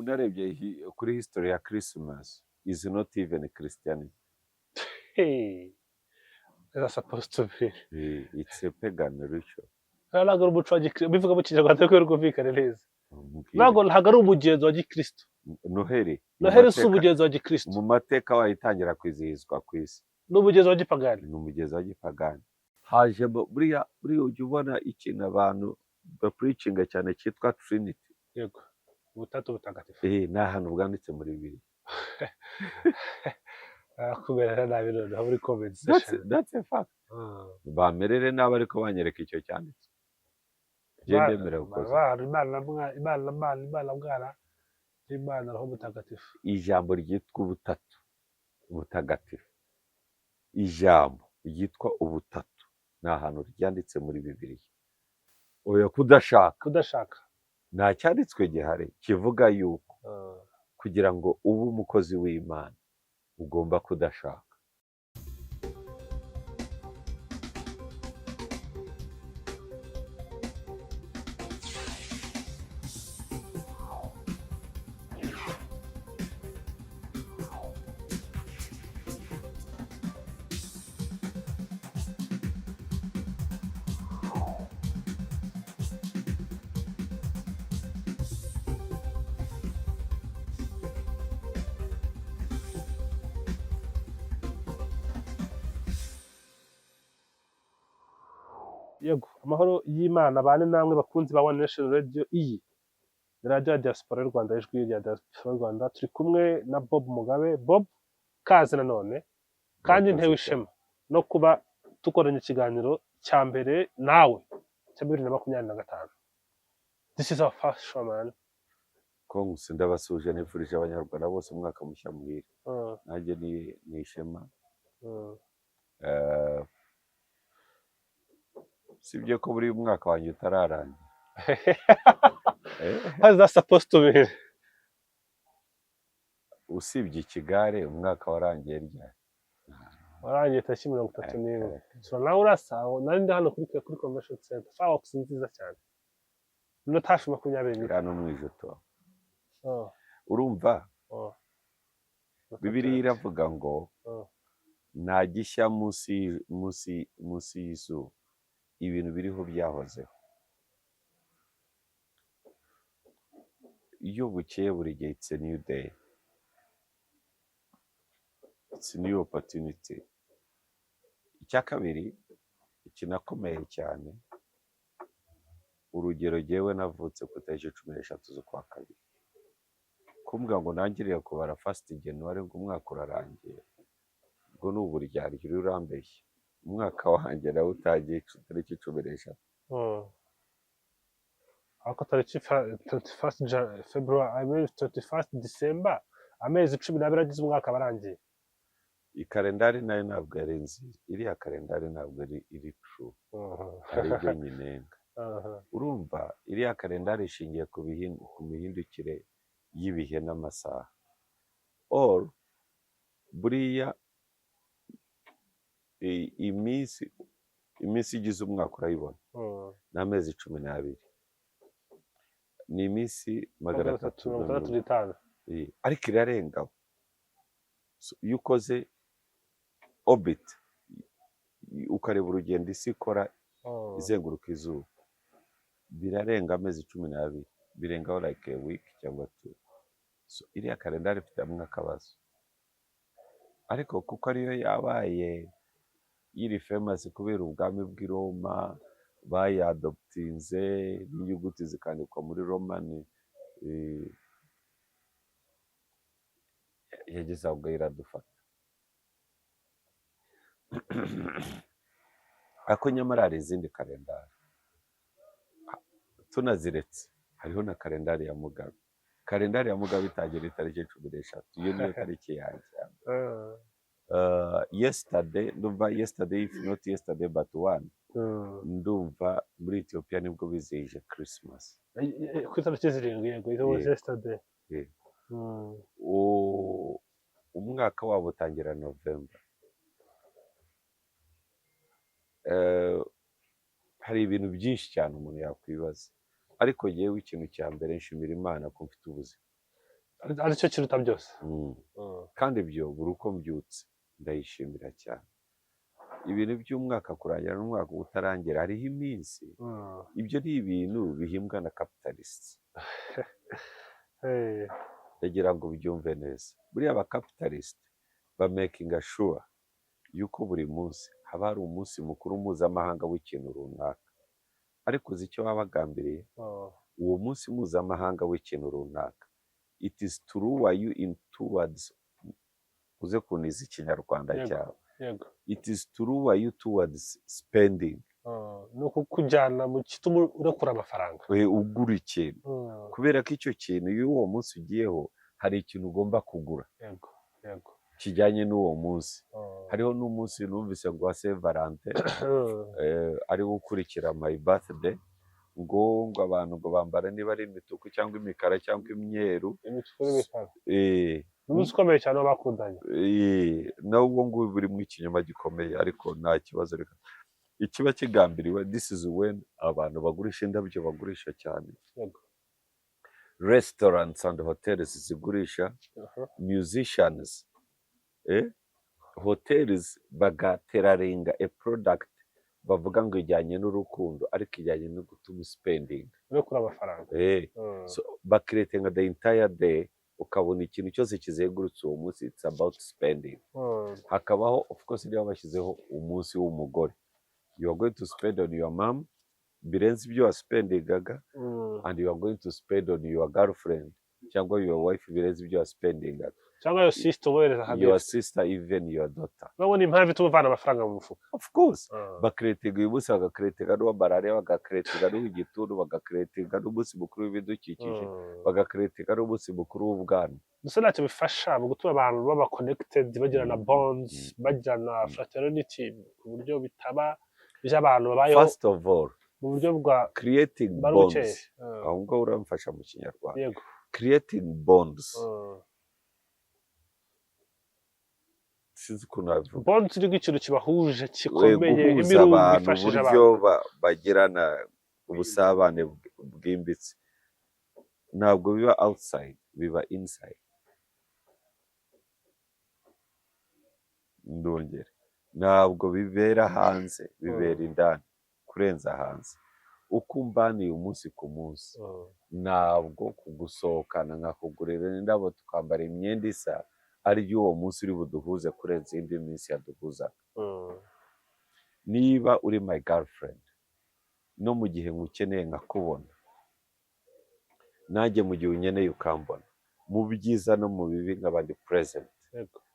unarebye kuri history ya Christmas is not even Christianity. Hey, that's supposed to be. It's a pagan ritual. Ntabwo ari umuco wa gikristo bivuga mu kinyarwanda ko rwumvikane neza. Mbwire. Ntabwo ari umugenzo wa gikristo. Noheli Noheli si umugenzo wa gikristo. mu mateka wayitangira kwizihizwa ku isi. Ni umugenzo wa gipagani. Ni umugenzo wa gipagani. Haje buriya ujya ubona ikintu abantu bapreachinga cyane cyitwa Trinity. Yego. Ubutatu butagatifu. Ni ahantu bwanditse muri Bibiliya. Kubera nabi noneho muri comment section. That's a fact. Bamerere nabi ariko banyereka icyo cyanditse. Gendemera ukoze. Imana roho mutagatifu. Ijambo ryitwa ubutatu butagatifu. Ijambo ryitwa ubutatu ni ahantu ryanditse muri Bibiliya. Oya kudashaka. Nta cyanditswe gihari kivuga yuko kugira ngo ube umukozi w'Imana ugomba kudashaka. Yego, amahoro y'Imana bane namwe bakunzi ba One Nation Radio. Iyi ni radio ya diaspora y'u Rwanda, ijwi rya diaspora y'u Rwanda. Turi kumwe na Bob Mugabe. Bob, kaze nanone kandi ntewe ishema no kuba dukoranye ikiganiro cya mbere nawe cya 2025. This is our first show, man. Kongusi ndabasuje nifurije abanyarwanda bose umwaka mushya muhire. Nanjye ni ishema. Sibyo ko buri mwaka wanjye utararangira. How's that supposed to be? Usibye ikigare umwaka warangiye ryari? Warangiye tariki 31. So nawe urasa nari ndi hano kuri convention center. Fireworks nziza cyane. Minota hafi 20. Hano mu ijoto. Urumva? Bibiliya iravuga ngo nta gishya munsi y'izuba. Ibintu biriho byahozeho. Iyo bukeye buri gihe it's a new day. It's a new opportunity. Icya kabiri kinakomeye cyane. Urugero jyewe navutse ku itariki 13 z'ukwa kabiri. Kumbwa ngo nangiriye kubara first January ngo umwaka urarangiye. Ngo n'uburyaryo urambeshye. Umwaka wanjye nawe utagiye tariki 13. Ako tariki 31 February, I mean 31 December, amezi 12 agize umwaka barangiye. Ikalendari nayo ntabwo ari nziza. Iriya kalendari ntabwo iri true. Ari byo nyinenga. Urumva iriya kalendari ishingiye ku mihindukire y'ibihe n'amasaha. Or buriya iminsi igize umwaka urayibona. N'amezi 12. Ni iminsi 365. Ariko irarenga. Iyo ukoze orbit ukareba urugendo isi ikora izenguruka izuba, birarenga amezi 12. Birengaho like a week cyangwa 2. So iriya kalendari ifite akabazo. Ariko kuko ariyo yabaye yiri famous kubera ubwami bw'i Roma bayadoptinze n'inyuguti zikandikwa muri Roman, yageze ahubwo iradufata. Ako nyamara hari izindi kalendari tunaziretse. Hariho na kalendari ya Mugabe. Kalendari ya Mugabe itangira itariki 13. Iyo niyo tariki yanjye. Yesterday if not yesterday but one. Ndumva muri Ethiopia nibwo bizihije Christmas. Ku itariki 7 yego, it was yesterday. Umwaka wabo utangira November. Hari ibintu byinshi cyane umuntu yakwibaza. Ariko yewe ikintu cya mbere nshimira Imana ko mfite ubuzima. aricyo kiruta byose. Mm. kandi ibyo buri uko mbyutse ndayishimira cyane. Ibintu by'umwaka kurangira n'umwaka utarangira hariho iminsi, ibyo ni ibintu bihimbwa na capitalists. Eh, ndagira ngo ubyumve neza, buriya aba capitalist ba making sure yuko buri munsi haba hari umunsi mukuru mpuzamahanga w'ikintu runaka, ariko uzi icyo baba bagambiriye? Uwo munsi mpuzamahanga w'ikintu runaka, it is true are you in towards, uze kuniza ikinyarwanda Yego. cyawe, yego. it is true are you towards spending, Ni ukukujyana mu gituma urekura amafaranga. ugura ikintu, kubera ko icyo kintu iyo uwo munsi ugiyeho hari ikintu ugomba kugura Yego. Yego. kijyanye n'uwo munsi. Hariho n'umunsi numvise ngo wa Saint Valentin, ari gukurikira my birthday, ngo abantu ngo bambara niba ari imituku cyangwa imikara cyangwa imyeru. Imituku n'imikara. Eh, Ni umunsi ukomeye cyane w'abakundanye. nawe ubwo ngubu buri mu ikinyoma gikomeye, ariko nta kibazo. Reka ikiba kigambiriwe, this is when abantu bagurisha indabyo bagurisha cyane, Yego. restaurants and hotels zigurisha, musicians, hotels bagateraringa a product bavuga ngo ijyanye n'urukundo ariko ijyanye no gutuma spending, Urekura amafaranga. so bakiretinga the entire day, ukabona ikintu cyose kizengurutse uwo munsi it's about spending. Hakabaho of course niba bashyizeho umunsi w'umugore, you are going to spend on your mom birenze ibyo waspendingaga, and you are going to spend on your girlfriend cyangwa your wife birenze ibyo waspendingaga, Cyangwa your sister wohereza hamwe. your sister, even your daughter. Babona impamvu ituma uvana amafaranga mu mufuka. Of course bakiretinga uyu munsi, bagakiretinga n'uwa malariya, bagakiretinga n'uw'igituntu, bagakiretinga n'umunsi mukuru w'ibidukikije, bagakiretinga n'umunsi mukuru w'ubwana. Gusa ntacyo bifasha mu gutuma abantu baba connected, bagirana bonds, bagirana fraternity ku buryo bitaba by'abantu babayeho First of all, mu buryo bwa creating baruke. bonds, aho ngaho uramfasha mu kinyarwanda, Yego. creating bonds, sinzi ukuntu nabivuga, Bonds ni ikintu kibahuje gikomeye, guhuza imirongo abantu ifashije uburyo abantu. bagirana ubusabane bwimbitse, ntabwo biba outside, biba inside. Ndongera, ntabwo bibera hanze, bibera indani kurenza hanze. Uko umbaniye umunsi ku munsi, ntabwo kugusohokana nkakugurira indabo tukambara imyenda isa aribyo uwo munsi uri buduhuze kurenza indi minsi yaduhuzaga. Niba uri my girlfriend, no mu gihe ngukeneye nkakubona, nanjye mu gihe unkeneye ukambona, mu byiza no mu bibi nkaba ndi present,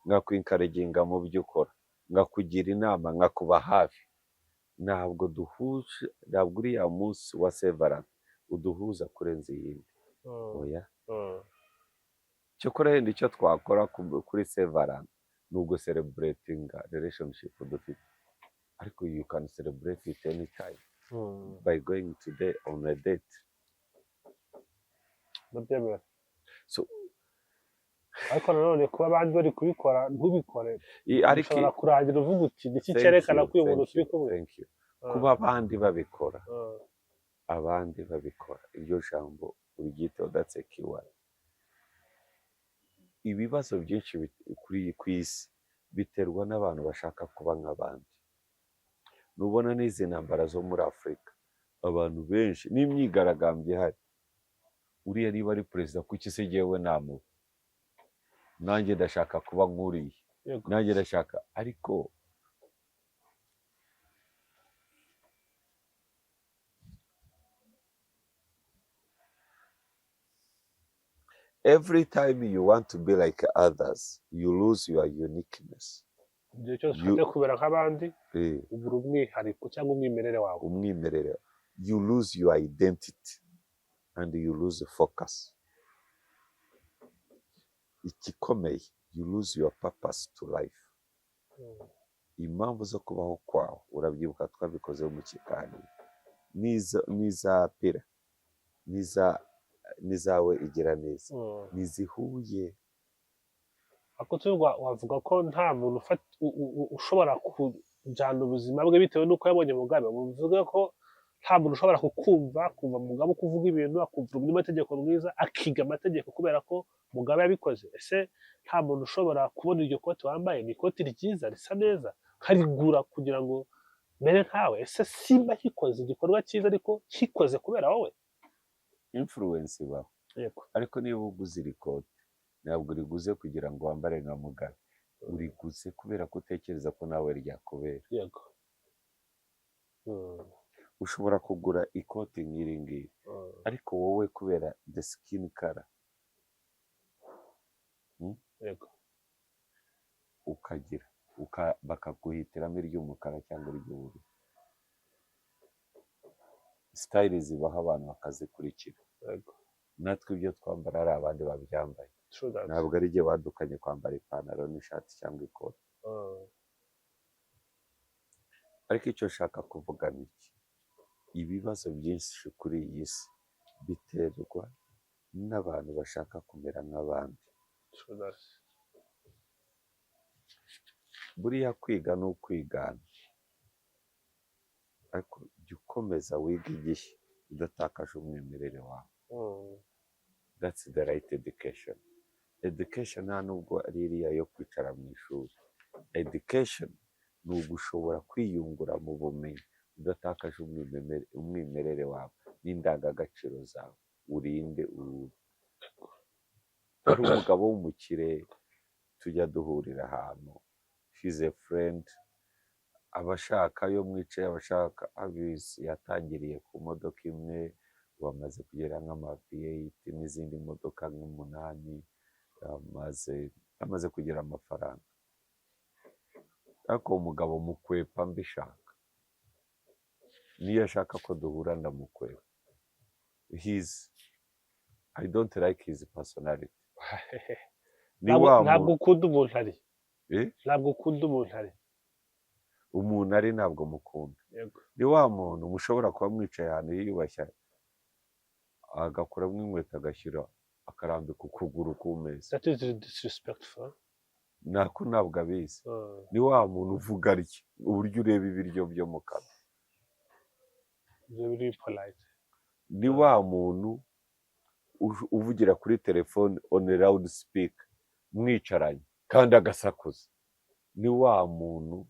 nkakwinkaraginga mu byo ukora, nkakugira inama, nkakuba hafi. Ntabwo duhuje, ntabwo uriya munsi wa Saint Valentin uduhuza kurenza iyindi. Oya, cyokora yenda icyo twakora kuri Saint Valentin ni uguselebratinga relationship dufite, ariko you can celebrate it anytime by going today on a date. Ndabyemera. So Ariko nanone kuba abandi bari kubikora ntubikore, ariko ushobora kurangira uvuga uti niki cyerekana ko uyu muntu turi kumwe. thank you. Kuba abandi babikora, abandi babikora, iryo jambo uryiteho, that's a keyword. Ibibazo byinshi ku isi biterwa n'abantu bashaka kuba nk'abandi. Nubona n'izi ntambara zo muri Afurika, abantu benshi n'imyigaragambyo ihari, uriya niba ari perezida kuki se jyewe namuba? Nanjye ndashaka kuba nk'uriya, nanjye ndashaka, ariko every time you want to be like others, you lose your uniqueness. Igihe cyose ushaka kubera nk'abandi, ubura umwihariko cyangwa umwimerere wawe. Umwimerere, you lose your identity and you lose focus. Igikomeye, you lose your purpose to life. Impamvu zo kubaho kwawe, urabyibuka twabikoze mu kiganiro, n'iza pira, n'izawe igira neza, ntizihuye. Wavuga ko nta muntu ushobora kujyana ubuzima bwe bitewe n'uko yabonye Mugabe. Bivuga ko nta muntu ushobora kukumva kumva Mugabe uko uvuga ibintu akumva umunyamategeko mwiza akiga amategeko kubera ko Mugabe yabikoze. Ese nta muntu ushobora kubona iryo koti wambaye, ni ikoti ryiza risa neza, nkarigura kugira ngo mere nkawe. Ese simba gikoze igikorwa cyiza ariko kikoze kubera wowe? influence ibaho, Yego. ariko niba uguze iri kote ntabwo uriguze kugira ngo wambare nka Mugabe, uriguze kubera ko utekereza ko nawe ryakubera. Yego. Ushobora kugura ikoti nk'iri ngiri ariko wowe kubera the skin color Yego. ukagira bakaguhitiramo iry'umukara cyangwa iry'ubururu. Style zibaho abantu bakazikurikira. Yego. Natwe ibyo twambara ari abandi babyambaye, True that. ntabwo ari igihe wadukanye kwambara ipantaro n'ishati cyangwa ikoti. Ariko icyo nshaka kuvuga ni iki, ibibazo byinshi kuri iyi si biterwa n'abantu bashaka kumera nk'abandi. True that. Buriya kwiga ni ukwigana, ariko jya ukomeza wiga igihe udatakaje umwimerere wawe. That's the right education. Education nta nubwo ari iriya yo kwicara mu ishuri. Education ni ugushobora kwiyungura mu bumenyi udatakaje umwimerere wawe n'indangagaciro zawe, urinde uruhu. Ari umugabo w'umukire tujya duhurira ahantu, she's a friend, abashaka yo mwicaye, abashaka abizi yatangiriye ku modoka imwe, bamaze kugera nk'ama-V8 n'izindi modoka nk'umunani, amaze kugira amafaranga. Ariko umugabo mukwepa mbishaka, niyo ashaka ko duhura ndamukwepa. I don't like his personality. Ntabwo ukunda umuntu ari. Ntabwo ukunda umuntu ari. Umuntu ari ntabwo mukunda. Yego. Ni wa muntu mushobora kuba mwicaye ahantu yiyubashye, agakuramo inkweto agashyira akarambika ukuguru ku meza. That is disrespectful. Nako ntabwo abizi. Ni wa muntu uvuga atya, uburyo ureba ibiryo byo mu kanwa. Very polite. Ni wa muntu uvugira kuri telefone on a loud speaker mwicaranye kandi agasakuza. Ni wa muntu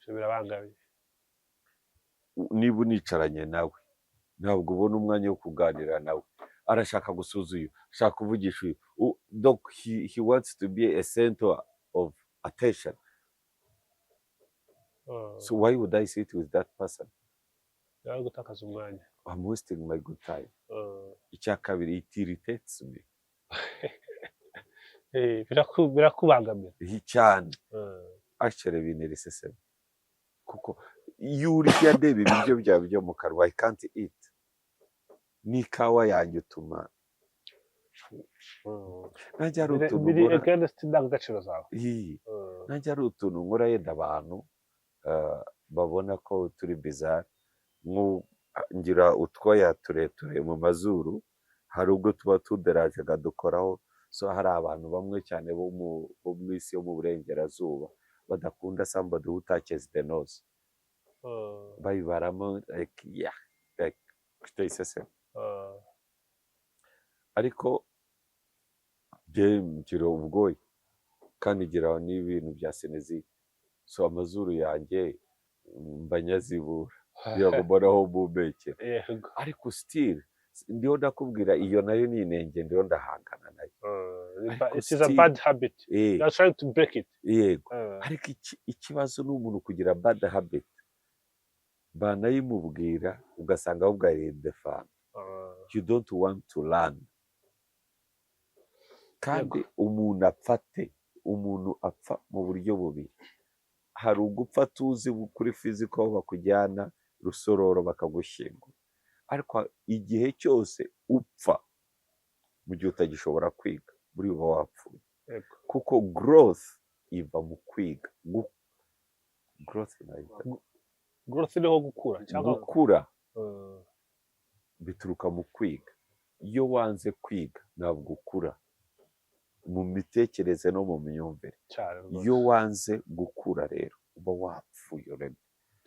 birabangamiye. Niba unicaranye nawe ntabwo ubona umwanya wo kuganira nawe, arashaka gusuza uyu, ashaka kuvugisha uyu. Donc he wants to be a center of attention. So why would I sit with that person? Yari gutakaza umwanya. I'm wasting my good time. Icya kabiri, it irritates me. Birakubangamira. Cyane. Actually binera iseseme. Kuko iyo uriya ndeba ibiryo byawe byo mu kanwa, I can't eat. N'ikawa yanjye utuma najya ari utuntu biri against indangagaciro zawe. Najya ari utuntu nkora yenda abantu babona ko turi bizarre. Ngira utwoya tureture mu mazuru, hari ubwo tuba tuderaje akadukoraho. So hari abantu bamwe cyane bo mu isi yo mu burengerazuba badakunda somebody who touches the nose. Bayibaramo like yeah, like iseseme. Ariko ngira ubwoya kandi ngira n'ibintu bya sinezite, so amazuru yanjye mba nyazibura yagumoraho mubekera. Ariko still ndiho ndakubwira iyo nayo ni inenge, ndiho ndahangana nayo. It is a bad habit. You are trying to break it. Yego. Ariko ikibazo ni umuntu kugira bad habit banayimubwira ugasanga ahubwo ari defend. You don't want to learn. Kandi umuntu apfa mu buryo bubiri. Hari ugupfa tuzi kuri physical bakujyana Rusororo bakagushyingura, ariko igihe cyose upfa mu gihe utagishobora kwiga buri uba wapfuye. Kuko growth iva mu kwiga. Growth niho gukura cyangwa gukura bituruka mu kwiga. Iyo wanze kwiga ntabwo ukura mu mitekerereze no mu myumvire. Iyo wanze gukura rero uba wapfuye.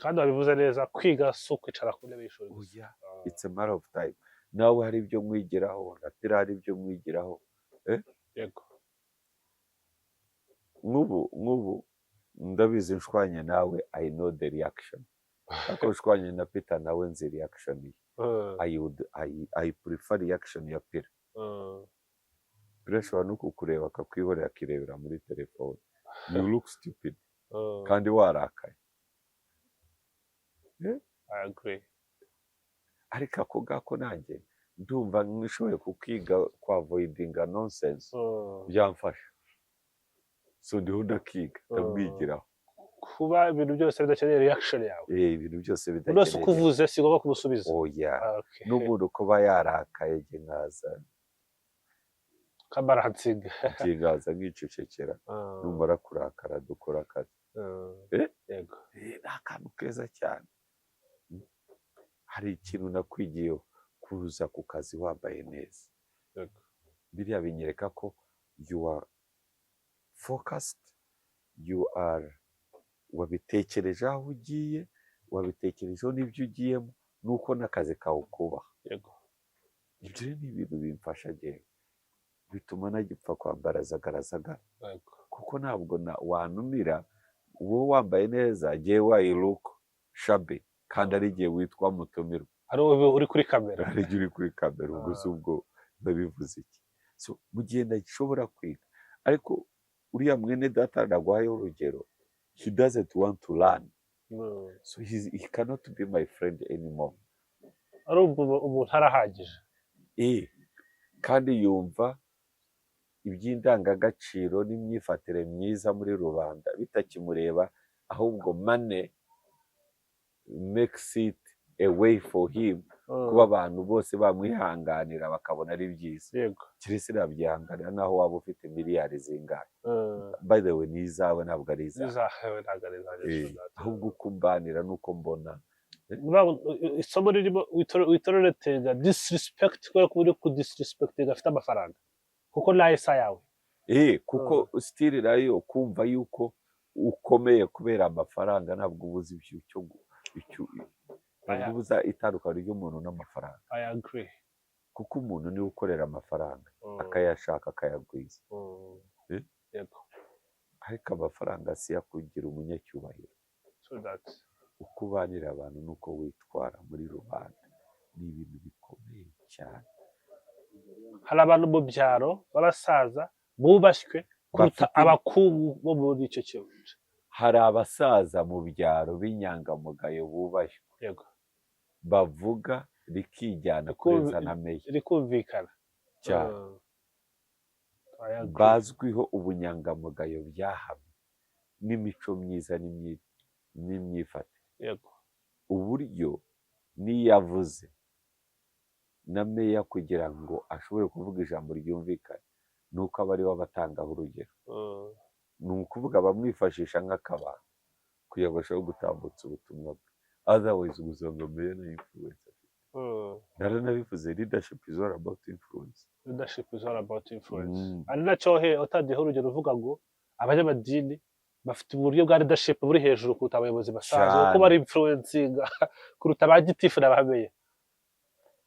kandi wabivuze neza kwiga si ukwicara ku ntebe y'ishuri gusa. oya it's a matter of time nawe hari ibyo mwigiraho natira hari ibyo mwigiraho Yego. nk'ubu ndabizi nshwanye nawe I know the reaction ariko nshwanye na Peter nawe nzi reaction ye I prefer reaction ya Peter Peter ashobora no kukureba akakwihorera akirebera muri telefone you look stupid kandi warakaye I agree. ariko ako ngako nanjye ndumva nishoboye kukiga kwa avoidinga nonsense byamfasha so ndiho ndakiga ndamwigiraho kuba ibintu byose bidakeneye reaction yawe. ibintu byose Buri wese bidakeneye uko uvuze si ngombwa kumusubiza. oya Okay. n'umuntu kuba yarakaye jye nkaza Kabaransiga. nkaza nkicecekera numara kurakara dukora akazi Yego. ni akantu keza cyane hari ikintu nakwigiyeho kuza ku kazi wambaye neza Yego. biriya binyereka ko you are focused you are wabitekereje aho ugiye wabitekerejeho n'ibyo ugiyemo nuko n'akazi kawe kubaha Yego. ibyo rero ni ibintu bimfasha njyewe bituma nagipfa kwambara zagarazagara Yego. kuko ntabwo wanumira wowe wambaye neza jyewe wayiruka shabe kandi ari igihe witwa mutumirwa Ari wowe uri kuri kamera. hari igihe uri kuri kamera ubwo si ubwo ndabivuze iki so mu gihe ndashobora kwiga ariko uriya mwene data ndaguhayeho urugero he doesn't want to learn so he cannot be my friend anymore Ari umuntu arahagije. kandi yumva iby'indangagaciro n'imyifatire myiza muri rubanda bitakimureba ahubwo money makes it a way for him kuba abantu bose bamwihanganira bakabona ari byiza Yego. kirisi nabyihanganira naho waba ufite miliyari zingahe by the way ni izawe ntabwo ari izawe Izahewe ntabwo ari izanjye. ahubwo uko umbanira nuko mbona Isomo ririmo witoreretega disrespect kubera ko uri ku disrespecting afite amafaranga kuko nayo isa yawe. kuko still nayo kumva yuko ukomeye kubera amafaranga ntabwo ubuze ubuza itandukanye ry'umuntu n'amafaranga. I agree. kuko umuntu niwe ukorera amafaranga akayashaka akayagwiza Yego. ariko amafaranga si yakugira umunyacyubahiro So that uko ubanira abantu nuko witwara muri rubanda ni ibintu bikomeye cyane. hari abantu mu byaro b'abasaza bubashywe kuruta abakungu bo muri icyo kibuga. Hari abasaza mu byaro b'inyangamugayo bubashywe Yego. bavuga rikijyana kureza na meya rikumvikana cyane bazwiho ubunyangamugayo byahamye n'imico myiza n'imyifatire. Yego. uburyo niyavuze na meya kugira ngo ashobore kuvuga ijambo ryumvikana nuko aba ariwe abatangaho urugero ni ukuvuga bamwifashisha nk'akabanga kugira ngo ashobore gutambutsa ubutumwa bwe otherwise gusanga meya na influence naranabivuze leadership is all about influence. Leadership is all about influence. Ari nacyo utagiyeho urugero uvuga ngo abanyamadini bafite uburyo bwa leadership buri hejuru kuruta abayobozi basanzwe kuko bari influencinga kuruta ba gitifu n'abameya.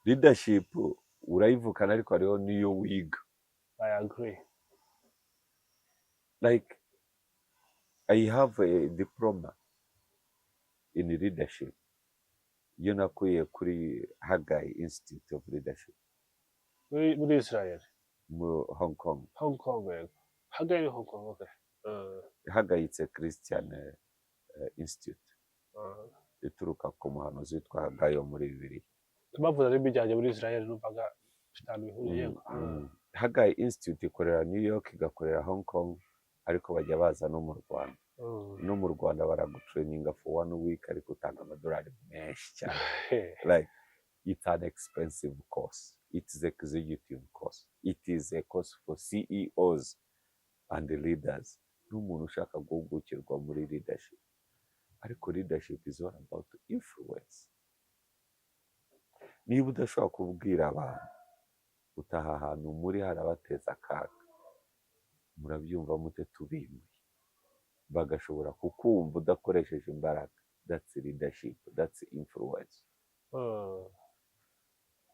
Leadership urayivukana ariko hariho niyo wiga. I agree. Like I have a diploma in leadership iyo nakuye kuri Haggai Institute of Leadership muri Israel mu Hong Kong. Yego. Haggai Hong Kong. Okay. Haggai it's a Christian institute ituruka ku muhanuzi witwa Haggai muri Bibiliya. Bavuze ari bijyanye muri Israel numvaga bitanu bihuriye. Haggai Institute ikorera New York igakorera Hong Kong ariko bajya baza no mu Rwanda. No mu Rwanda baragutraininga for 1 week ariko utanga amadolari menshi cyane. Like it's an expensive course. It's the executive course. It is a course for CEOs and the leaders. N'umuntu ushaka guhugukirwa muri leadership. Ariko leadership is all about influence. Niba udashobora kubwira abantu utaha ahantu muri harabateza akaga murabyumva mute tubimuye bagashobora kukumva udakoresheje imbaraga that's leadership, that's influence.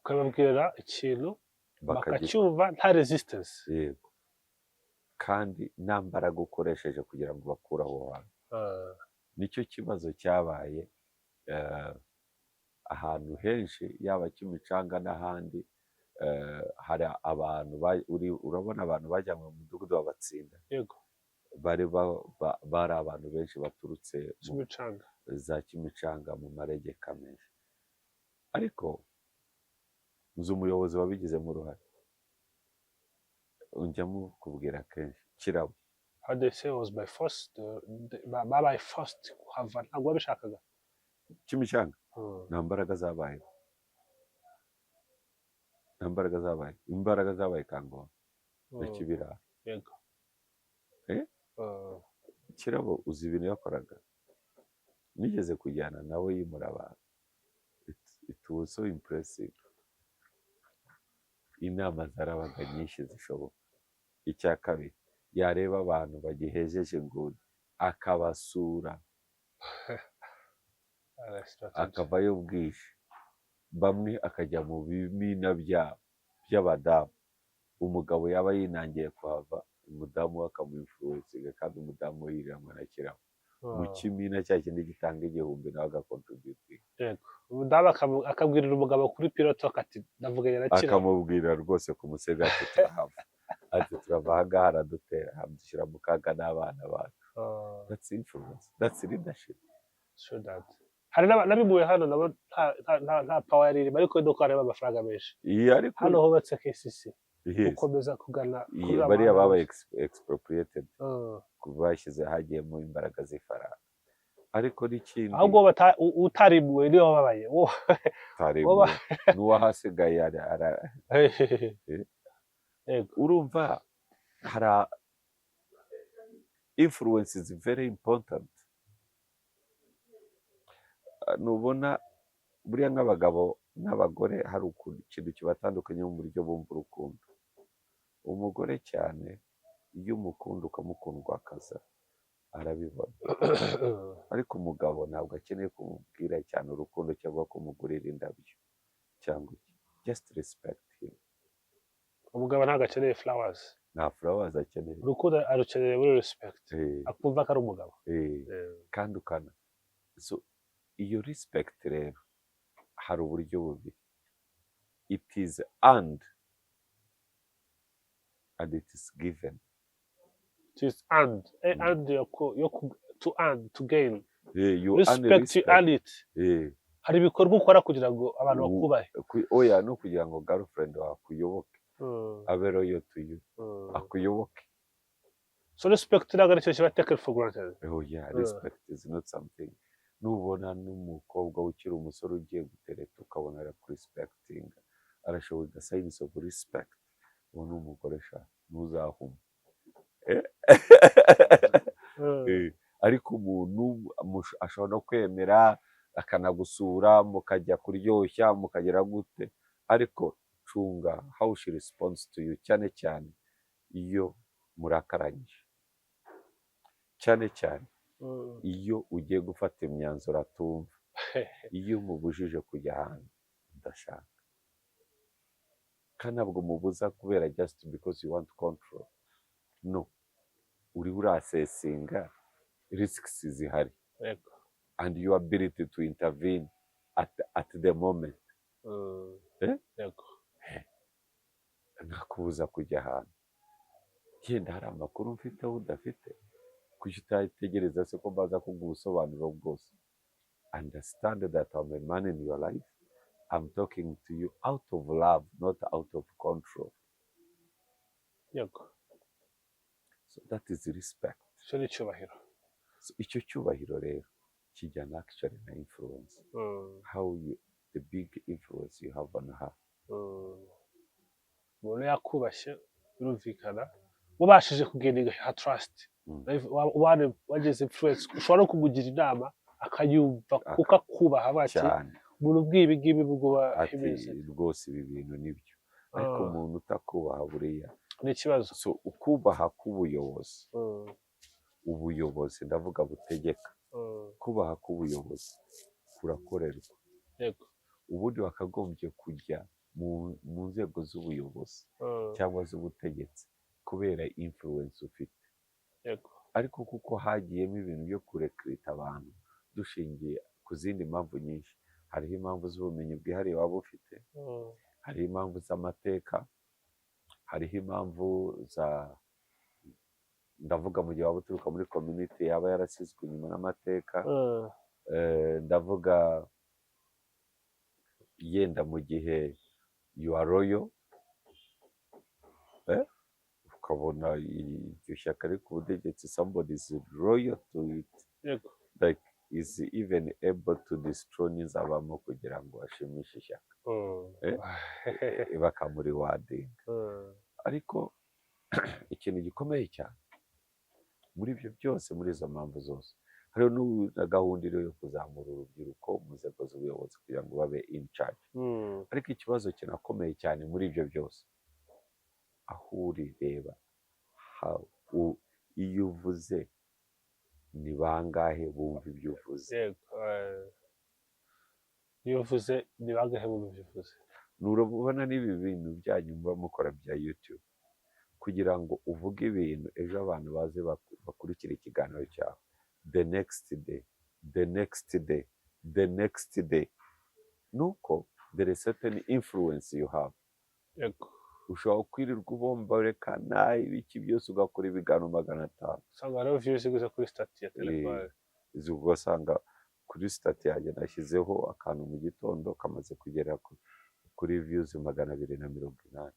ukababwira ikintu Bakagikora. bakacyumva nta resistance. Yego. Kandi nta mbaraga ukoresheje kugira ngo bakure aho hantu. Nicyo kibazo cyabaye ahantu henshi, yaba Kimicanga n'ahandi. Hari abantu urabona abantu bajyanywe mu mudugudu w'Abatsinda. Yego. bari abantu benshi baturutse Kimicanga. za Kimicanga mu maregeka menshi, ariko nzi umuyobozi wabigizemo uruhare. Njya mukubwira kenshi Kirabo. How they say was by force, babaye forced kuhava, ntabwo babishakaga. Kimicanga nta mbaraga zabaye, imbaraga zabaye Kangondo na Kibiraro. Yego. Kirabo uzi ibintu yakoraga, nigeze kujyana nawe yimura abantu. It was so impressive. Inama zarabaga nyinshi zishoboka. Icya kabiri, yareba abantu bagihejeje nguni akabasura, akavayo bwije, bamwe akajya mu bimina by'abadamu. Umugabo yaba yinangiye kuhava, umudamu we akamuinfluencinga, kandi umudamu we yiriranywe na Kirabo mu kimina cya kindi gitanga 1000 nawe agakontributing. Yego. Umudamu akabwirira umugabo kuri piloto akati ndavuganye na Kirabo, akamubwira rwose ku musega ati turahava, ati turava ahangaha aradutera, hamdushyira mu kaga n'abana bacu. That's influence, that's leadership. Sure that. Hari nabimuye hano nabo nta power yari irimo, ariko doko hareba amafaranga menshi. Hano hubatse KCC. Ukomeza kugana kuri bariya baba expropriated, kubashyize hagiyemo imbaraga z'ifaranga. Ariko n'ikindi, ahubwo utarimuwe niyo wababaye n'uwahasigaye urumva. Hari influence is very important. Nubona buriya nk'abagabo n'abagore hari ikintu kibatandukanye mu buryo bumva urukundo. Umugore cyane iyo umukunda ukamukundwa akaza arabibona, ariko umugabo ntabwo akeneye kumubwira cyane urukundo cyangwa kumugurira indabyo cyangwa just respect him. Umugabo ntabwo akeneye flowers, nta flowers akeneye, urukundo arukeneye muri respect, akumva ko ari umugabo. kandi so iyo respect rero hari uburyo bubiri, it is earned and it is given. It is earned, to earn, to gain. You respect, you earn it. Hari ibikorwa ukora kugira ngo abantu bakubahe. Oya, no kugira ngo girlfriend wakuyoboke, abe loyal to you, akuyoboke. So respect ntabwo ari ikintu kiba taken for granted. Oh yeah, respect is not something. Nubona n'umukobwa ukiri umusore ugiye gutereta ukabona respecting, arashoboye the signs of respect, uwo ni umugore sha ntuzahuma. Ariko umuntu ashobora no kwemera akanagusura, mukajya kuryoshya, mukagera gute, ariko cunga how she responds to you, cyane cyane iyo murakaranyije, cyane cyane iyo ugiye gufata imyanzuro atumva, iyo mubujije kujya ahantu udashaka, kandi ntabwo mubuza kubera just because you want control. No, uri urasesinga risks zihari, and your ability to intervene at the moment. Ntakubuza kujya ahantu, yenda hari amakuru mfite udafite, kuki utategereza se ko mbaza kuguha ubusobanuro bwose. Understand that I'm a man in your life. I'm talking to you out of love, not out of control. So that is respect. So ni cyubahiro. So icyo cyubahiro rero kijyana actually na influence. How the big influence you have on her. Umuntu yakubashye birumvikana, ubashije kugendera ha trust. Wageze influence, ushobora no kumugira inama akayumva kuko akubaha bati umuntu ubwibi ngibi buguba himeze rwose ibi bintu nibyo. Ariko umuntu utakubaha buriya ni ikibazo. So ukubaha k'ubuyobozi, ubuyobozi ndavuga butegeka, kubaha k'ubuyobozi kurakorerwa, yego, ubundi bakagombye kujya mu nzego z'ubuyobozi cyangwa z'ubutegetsi kubera influence ufite, yego, ariko kuko hagiyemo ibintu byo kurekrita abantu dushingiye ku zindi mpamvu nyinshi, hariho impamvu z'ubumenyi bwihariye waba ufite, hariho impamvu z'amateka, hariho impamvu ndavuga mu gihe waba uturuka muri community yaba yarasizwe inyuma n'amateka, ndavuga yenda mu gihe you are royal, ukabona iryo shyaka riri ku butegetsi somebody is royal to it, yego, like is even able to destroy n'izabamo kugira ngo ashimishe ishyaka, bakamuriwadinga. Ariko ikintu gikomeye cyane muri ibyo byose, muri izo mpamvu zose, hariho na gahunda yo kuzamura urubyiruko mu nzego z'ubuyobozi kugira ngo babe in charge. Ariko ikibazo kinakomeye cyane muri ibyo byose, aho uri reba iyo uvuze ni bangahe bumva ibyo uvuze, iyo uvuze ni bangahe bumva ibyo uvuze. Nurabona n'ibi bintu byanyu muba mukora bya YouTube, kugira ngo uvuge ibintu ejo abantu baze bakurikira ikiganiro cyawe, the next day, the next day, the next day, nuko there is certain influence you have. Yego, ushobora kwirirwa ubomborekana ibiki byose ugakora ibiganiro 500, usanga hariho views gusa kuri stati ya telefone, ugasanga kuri stati yanjye nashyizeho akantu mu gitondo kamaze kugera kuri views 280.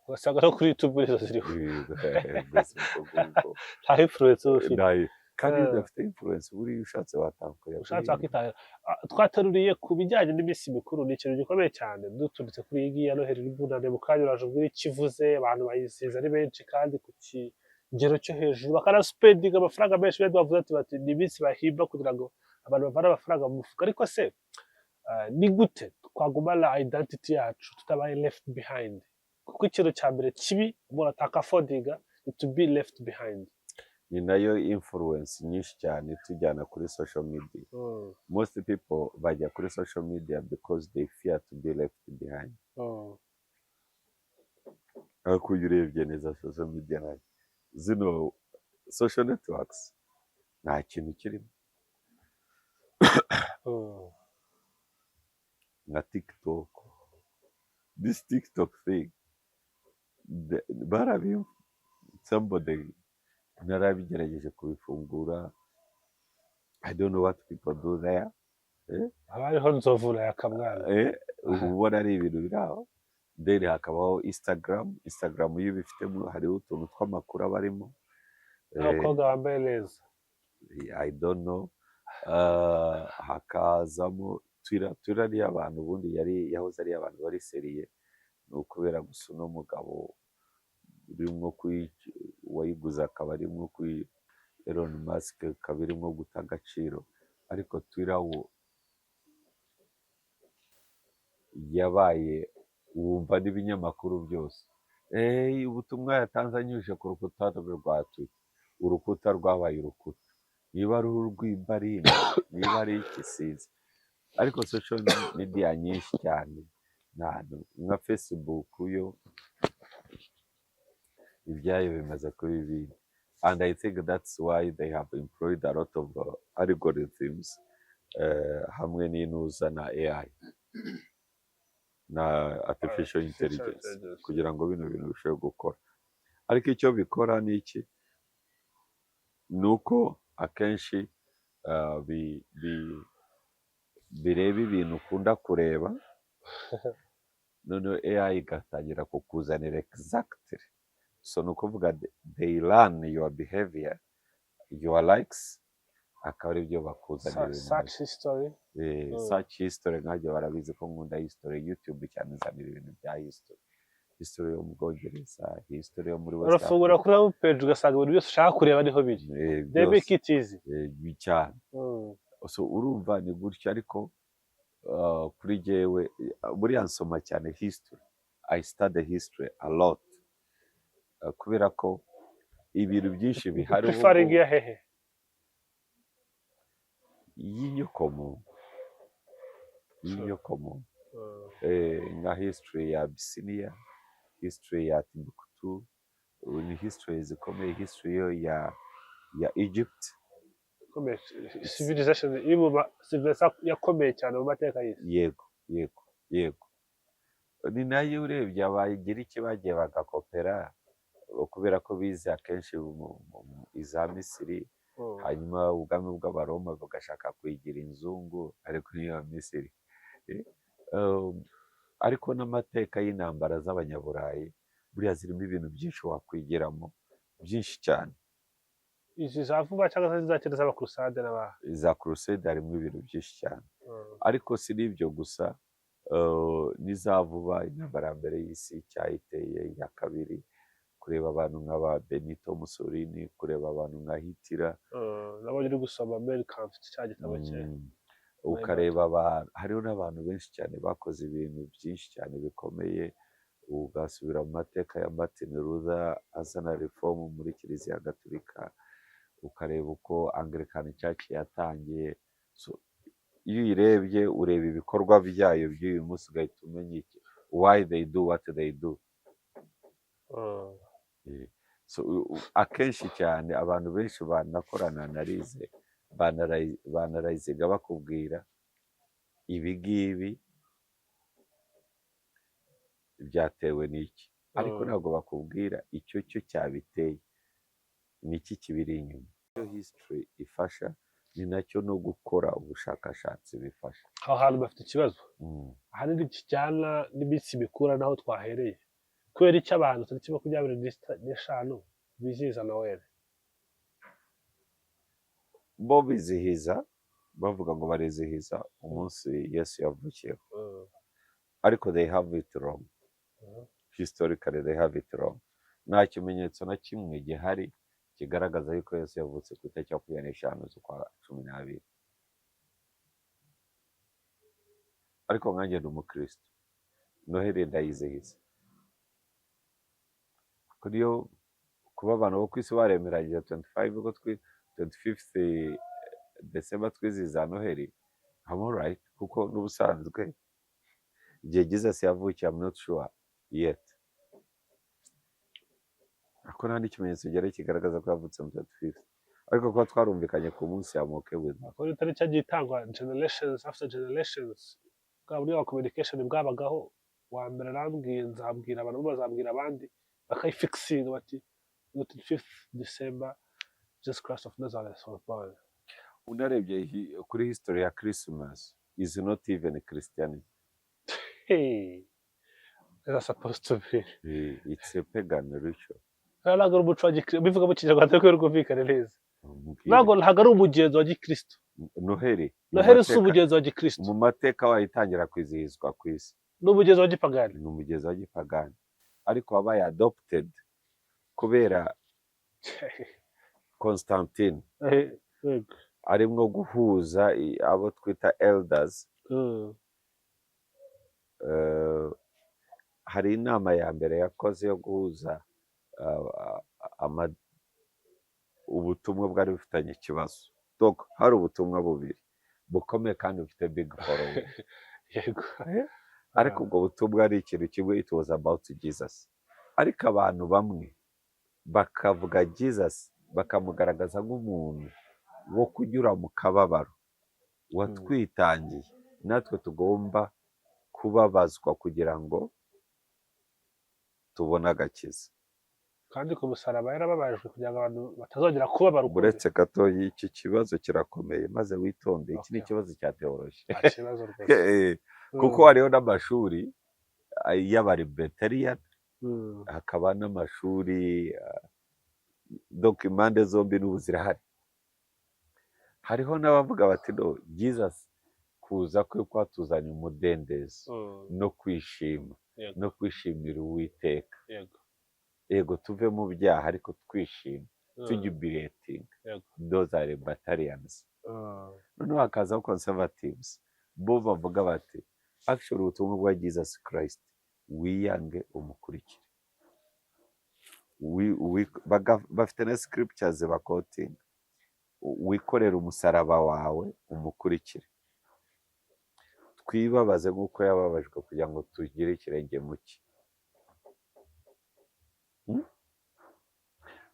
ugasanga no kuri YouTube nizo ziriho. Nta influence ufite, kandi iyo udafite influence buriya ushatse watanga, ushatse wakitanga. Twateruriye ku bijyanye n'iminsi mikuru, ni ikintu gikomeye cyane, duturutse kuri iyi ngiyi ya Noheli n'Ibunane, mu kanya uraje ubwira ikivuze, abantu bayisize ari benshi kandi ku kigero cyo hejuru, bakanasipendinga amafaranga menshi, bari bavuze bati ni iminsi bahimba kugira ngo abantu bavane amafaranga mu mufuka. Ariko se ni gute twagumana identity yacu tutabaye left behind? Kuko ikintu cya mbere kibi umuntu ataka affordinga ni to be left behind. Ni nayo influence nyinshi cyane tujyana kuri social media. Most people bajya kuri social media because they fear to be left behind. Ariko iyo urebye neza social media nayo, zino social networks nta kintu kirimo, nka TikTok, this TikTok thing, somebody narabigerageje kubifungura, I don't know what people do there. Haba hariho nzovu na yakamwana, ubona ari ibintu biri aho. Then hakabaho Instagram iyo ubifitemo hariho utuntu tw'amakuru abarimo, abakobwa bambaye neza, I don't know. Hakazamo Twitter ari abantu ubundi yahoze ari abantu bari seriye, ni ukubera gusa uno mugabo urimo wayiguze akaba arimo kuri Elon Musk, akaba arimo guta agaciro. Ariko Twitter wo yabaye wumva n'ibinyamakuru byose, ubutumwa yatanze anyujije ku rukuta rwa Twitter, urukuta rwabaye urukuta, niba ari urw'imbarine, niba ari ikisizi. Ariko social media nyinshi cyane nka Facebook yo ibyayo bimaze kuba ibindi, and I think that's why they have employed a lot of algorithms, hamwe n'inuza na AI na artificial intelligence, kugira ngo bino bintu bishobore gukora. Ariko icyo bikora ni iki? Ni uko akenshi bireba ibintu ukunda kureba, noneho AI igatangira kukuzanira exactly. So ni ukuvuga they learn your behavior, your likes, akaba ari byo bakuzanira. search history, search history, nkajya barabizi ko nkunda history. YouTube cyane izanira ibintu bya history yo mu Bwongereza, history yo muri West Africa. urafungura kuri home page ugasanga ibintu byose ushaka kureba niho biri, they make it easy cyane. So urumva ni gutya. Ariko kuri jyewe buriya nsoma cyane history, I study history a lot, kubera ko ibintu byinshi bihari. preferring ya hehe y'inyokomuntu y'inyokomuntu nka history ya Abyssinia, history ya Timbuktu, ni history zikomeye, history yo ya Egypt. civilization yakomeye cyane mu mateka y'isi. Yego yego yego, ni nayo urebye abagiriki bagiye bagakopera kubera ko bize akenshi iza Misiri, hanyuma ubwami bw'abaroma bagashaka kuyigira inzungu ariko niyo Misiri. Ariko n'amateka y'intambara z'abanyaburayi buriya zirimo ibintu byinshi wakwigiramo, byinshi cyane. Izi za vuba cyangwa se za kera z'aba crusade n'aba Za crusade harimo ibintu byinshi cyane, ariko si n'ibyo gusa, n'iza vuba, intambara ya mbere y'isi cyayiteye, iya kabiri, kureba abantu nk'aba Benito Mussolini, kureba abantu nka Hitler, nabonye uri gusoma Amerikampf cya gitabo cye, ukareba hariho n'abantu benshi cyane bakoze ibintu byinshi cyane bikomeye. Ugasubira mu mateka ya Martin Luther azana reform muri Kiliziya Gatolika, ukareba uko Anglican Church yatangiye. Iyo uyirebye ureba ibikorwa byayo by'uyu munsi ugahita umenya iki, why they do what they do. Akenshi cyane abantu benshi banakorana analize banarayiziga bakubwira ibi ngibi byatewe n'iki, ariko ntabwo bakubwira icyo cyo cyabiteye n'iki kibiri inyuma. Iyo history ifasha, ni nacyo no gukora ubushakashatsi bifasha. aho hantu bafite ikibazo ahanini kijyana n'iminsi mikuru naho twahereye, kubera icyo abantu tariki 25 bizihiza Noel. Bo bizihiza bavuga ngo barizihiza umunsi Yesu yavukiyeho, ariko they have it wrong. Historically they have it wrong. Nta kimenyetso na kimwe gihari kigaragaza yuko Yesu yavutse ku itariki 25 z'ukwa 12. Ariko nkanjye ndi umukristo, Noheli ndayizihiza. Kuriyo kuba abantu bo ku isi baremeranyije 25 ko 25th December twizihiza Noheli, I'm alright, kuko n'ubusanzwe igihe Jesus yavukiye I'm not sure yet. Ako nta n'ikimenyetso gihari kigaragaza ko yavutse mu 25th, ariko kuba twarumvikanye ku munsi ya moke with Ako itariki yagiye itangwa generations after generations, bwa buryo wa communication bwabagaho. Wa mbere arambwiye nzabwira abantu, bazabwira abandi, bakayifixinga bati 25th December Jesus Christ of Nazareth was born. Unarebye kuri history ya Christmas is not even Christianity. Hey, that's supposed to be. It's a pagan ritual. Ntabwo ari umuco wa gikristo, bivuga mu kinyarwanda ko rwumvikane neza. Ntabwo ari umugenzo wa gikristo. Noheli Si umugenzo wa gikristo. Mu mateka wayitangira kwizihizwa ku isi. Ni umugenzo wa gipagani. Ni umugenzo wa gipagani, ariko wabaye adopted kubera Constantine arimo guhuza abo twita elders. Hari inama ya mbere yakoze yo guhuza ubutumwa bwari bufitanye ikibazo. Hari ubutumwa bubiri bukomeye kandi bufite big following. Yego. Ariko ubwo butumwa ari ikintu kimwe, it was about Jesus. Ariko abantu bamwe bakavuga Jesus bakamugaragaza nk'umuntu wo kunyura mu kababaro, watwitangiye, natwe tugomba kubabazwa kugira ngo tubone agakiza. Kandi ku musaraba yarababajwe kugira ngo abantu batazongera kubabara. Uretse gato y'iki kibazo kirakomeye, maze witonde, iki ni ikibazo cya teoloji. Kuko hariho n'amashuri y'abalibertarian, hakaba n'amashuri donc impande zombi n'ubu zirahari. Hariho n'abavuga bati no, Jesus kuza kwe kwatuzanye umudendezo no kwishima, no kwishimira Uwiteka. Yego tuve mu byaha ariko twishima, tujubilating. Those are libertarians. Noneho hakazaho conservatives, bo bavuga bati actually ubutumwa bwa Jesus Christ wiyange umukurikire. Bafite na scriptures bakotinga. wikorere umusaraba wawe umukurikire, twibabaze nk'uko yababajwe kugira ngo tugire ikirenge mu cye.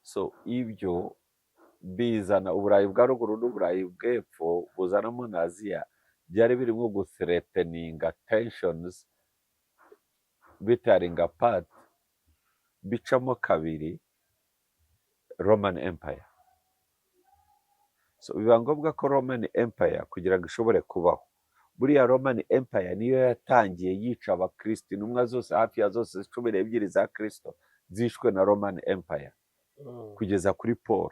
So ibyo bizana uburayi bwa ruguru n'uburayi bw'epfo buzanamo na Aziya, byari birimo guthreateninga tensions, bitaringa apart, bicamo kabiri Roman Empire. So biba ngombwa ko Roman Empire kugira ngo ishobore kubaho, buriya Roman Empire niyo yatangiye yica abakristo. Intumwa zose hafi ya zose 12 za Kristo zishwe na Roman Empire, kugeza kuri Paul,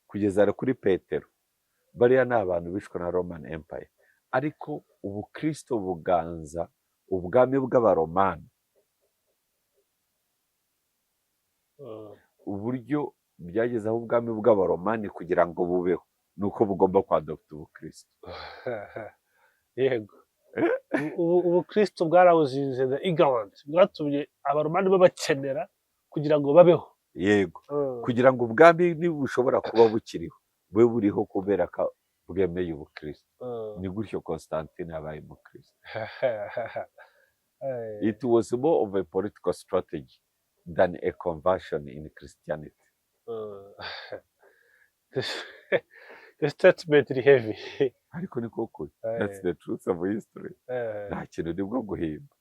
kugeza kuri Petero. Bariya ni abantu bishwe na Roman Empire, ariko ubukristo buganza ubwami bw'abaromani. Uburyo byageze aho ubwami bw'abaromani kugira ngo bubeho nuko bugomba kwadopta ubukristo. Yego. Ubukristo bwarawuzinze the ignorant, bwatumye abaromani babakenera kugira ngo babeho. Yego. Kugira ngo ubwami nibushobora kuba bukiriho, bwe buriho kubera ko bwemeye ubukristo. Ni gutyo Constantine yabaye umukristo. It was more of a political strategy than a conversion in Christianity. The statement is heavy. Ariko niko kuri. That's the truth of history. Nta kintu ni bwo guhimba.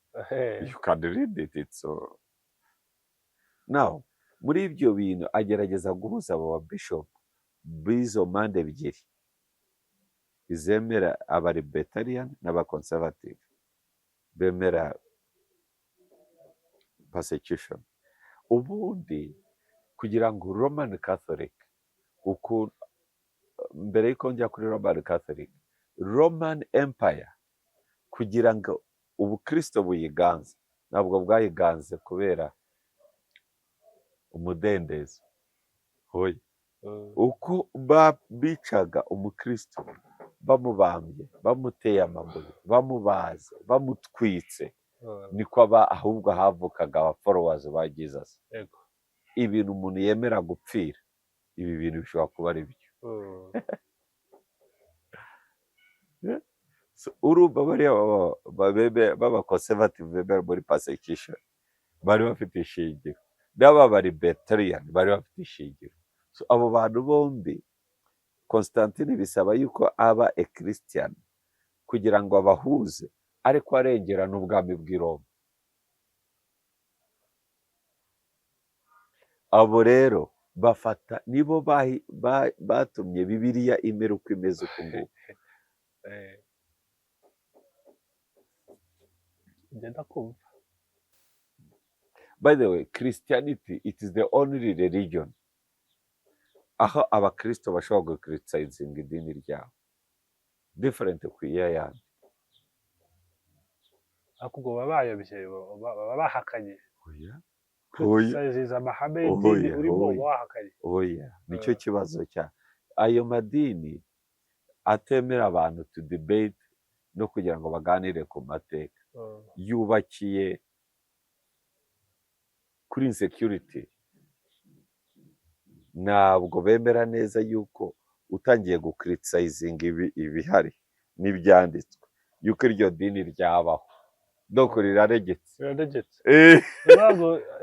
You can read it, it's so. Now, muri ibyo bintu agerageza guhuza aba bishop b'izo mpande ebyiri, izemera aba libertarian n'aba conservative, bemera persecution. Ubundi kugira ngo Roman Catholic, mbere y'uko njya kuri Roman Catholic, Roman Empire kugira ngo ubukristo buyiganze, ntabwo bwayiganze kubera umudendezo. Hoya. Uko bicaga umukristo, bamubambye, bamuteye amabuye, bamubaze, bamutwitse, niko ahubwo havukaga aba followers ba Jesus. Yego. Ibintu umuntu yemera gupfira, ibi bintu bishobora kuba ari byo. Urumva bariya baba conservative bemera muri persecution bari bafite ishingiro, n'aba bari libertarian bari bafite ishingiro. So abo bantu bombi Constantine bisaba yuko aba a Christian kugira ngo abahuze, ariko arengera n'ubwami bw'i Roma. Abo rero bafata nibo batumye Bibiliya imera uko imeze uku nguku. Ngenda kumva. By the way, Christianity, it is the only religion aho abakristo bashobora gukriticizinga idini ryabo, different ku yandi. Akubwo babayobye, baba bahakanye. Oya. Kriticize amahame y'idini urimo wahakanye. Oya, nicyo kibazo cya ayo madini atemera abantu to debate no kugira ngo baganire ku mateka. Yubakiye kuri insecurity. Ntabwo bemera neza yuko utangiye gukriticizinga ibihari n'ibyanditswe yuko iryo dini ryabaho, doko riraregetse.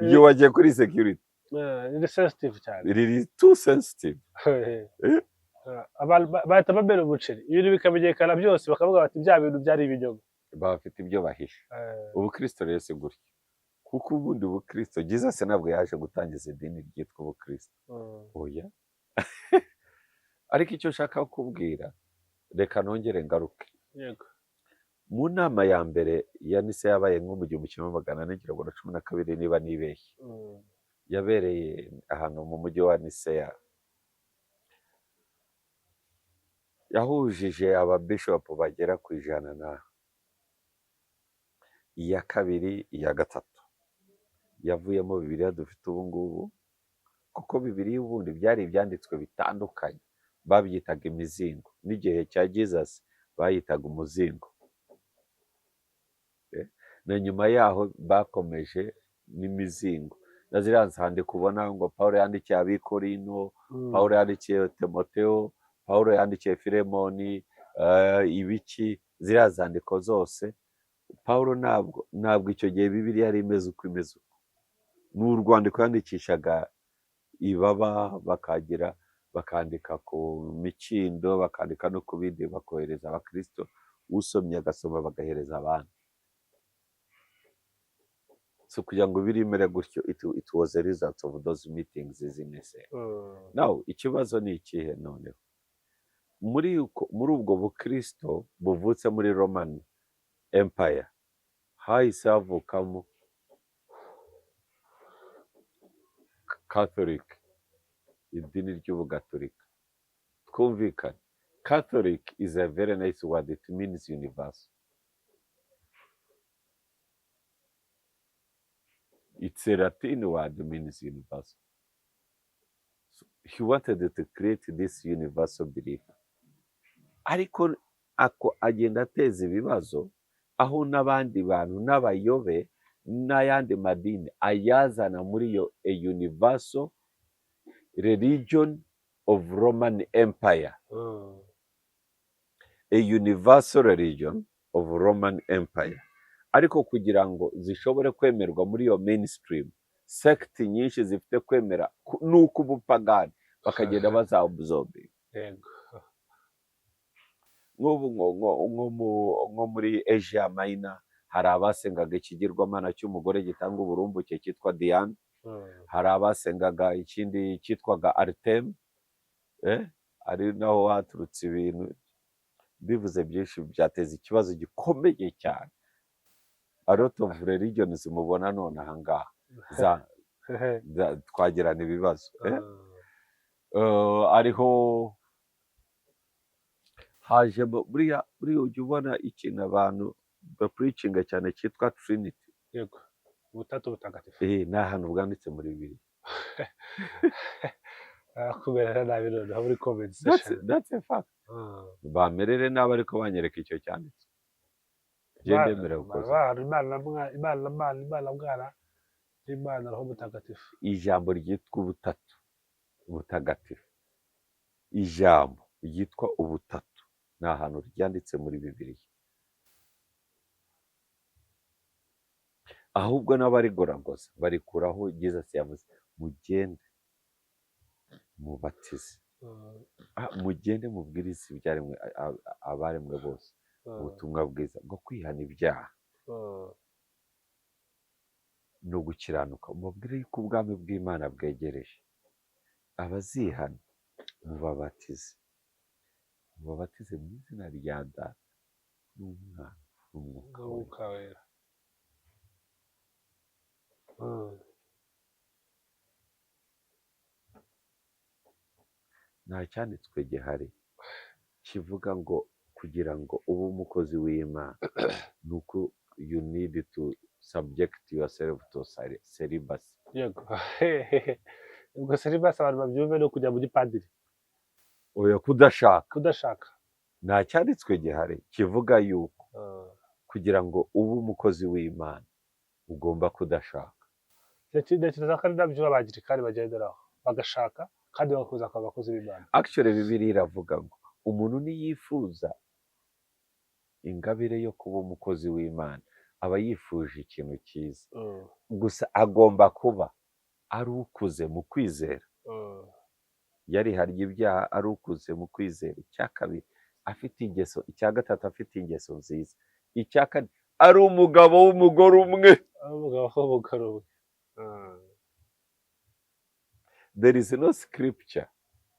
Iyo wagiye kuri security, ni sensitive cyane, riri too sensitive. bahita bamera umuceri, ibintu bikamenyekana byose bakavuga bati bya bintu byari ibinyoma, bafite ibyo bahisha. Ubukristo rero si gutyo, kuko ubundi ubukristo Jesus ntabwo yaje gutangiza idini ryitwa ubukristo. Oya. Ariko icyo nshaka kubwira, reka nongere ngaruke. Yego. Mu nama ya mbere ya Nicea yabaye nko mu 1912 niba nibeshye, yabereye ahantu mu mujyi wa Nicea, yahujije ababishopu bagera ku 100. Iya kabiri, iya gatatu yavuyemo Bibiliya dufite ubu ngubu, kuko Bibiliya ubundi byari ibyanditswe bitandukanye, babyitaga imizingo. N'igihe cya Jesus bayitaga umuzingo, na nyuma yaho bakomeje n'imizingo. na ziriya nzandiko ubona ngo Pawulo yandikiye Abikorino, Pawulo yandikiye Timoteyo, Pawulo yandikiye Filemoni, ibiki, ziriya zandiko zose Pawulo ntabwo icyo gihe Bibiliya yari imeze uko imeze uko. Ni urwandiko yandikishaga ibaba, bakandika ku mikindo, bakandika no ku bindi, bakohereza abakristo, usomye agasoma bagahereza abandi. So kugira ngo birimere gutyo, it was a result of those meetings is necessary. Now ikibazo ni ikihe noneho? Muri ubwo bukristo buvutse muri Roman Empire, hahise havukamo Catholic, idini ry'ubugatolika. Twumvikane, Catholic is a very nice word, it means universal. It's a Latin word, means universal. So he wanted to create this universal belief. Ariko agenda ateza ibibazo, aho n'abandi bantu n'abayobe n'ayandi madini ayazana muri yo a universal religion of Roman Empire. A universal religion of Roman Empire. Ariko kugira ngo zishobore kwemerwa muri yo mainstream, sect nyinshi zifite kwemera nuko ubupagani bakagenda bazabsorbe. Yego. Nko muri Asia Minor hari abasengaga ikigirwamana cy'umugore gitanga uburumbuke cyitwa Diane. Hari abasengaga ikindi cyitwaga Artem, ari naho haturutse ibintu bivuze byinshi byateza ikibazo gikomeye cyane. A lot of religions mubona none ahangaha twagirana ibibazo. Ariho haje buriya ujya ubona ikintu abantu bapreachinga cyane cyitwa Trinity. Yego. Ubutatu butagatifu. Ni ahantu bwanditse muri Bibiliya. Kubera nabi noneho muri comment section. That's a fact. Bamerere nabi ariko banyereka icyo cyanditse. Gendemere ukoze. Imana roho mutagatifu. Ijambo ryitwa ubutatu butagatifu. Ijambo ryitwa ubutatu ni ahantu ryanditse muri Bibiliya. Ahubwo n'abarigoragoza barikuraho Jesus yavuze mugende mubatize. Mugende mubwirize ibyaremwe abaremwe bose ubutumwa bwiza bwo kwihana ibyaha no gukiranuka, mubwire yuko ubwami bw'Imana bwegereje. Abazihana mubabatize mu izina rya Data n'Umwana n'Umwuka Wera. Nta cyanditswe gihari kivuga ngo kugira ngo ube umukozi w'Imana nuko you need to subject yourself to celibacy. Yego. Ubwo celibacy abantu babyumve no kujya mu gipadiri. Oya, kudashaka. Nta cyanditswe gihari kivuga yuko kugira ngo ube umukozi w'Imana ugomba kudashaka. Ntekereza ko ari nabyo abagirikani bagenderaho bagashaka kandi bakuza akaba abakozi b'Imana. Actually Bibiliya iravuga ngo umuntu niyifuza ingabire yo kuba umukozi w'Imana aba yifuje ikintu cyiza. Gusa agomba kuba ari ukuze mu kwizera. Yarihariye ibyaha ari ukuze mu kwizera. Icya kabiri afite ingeso, icya gatatu afite ingeso nziza, icya kane ari umugabo w'umugore umwe. There is no scripture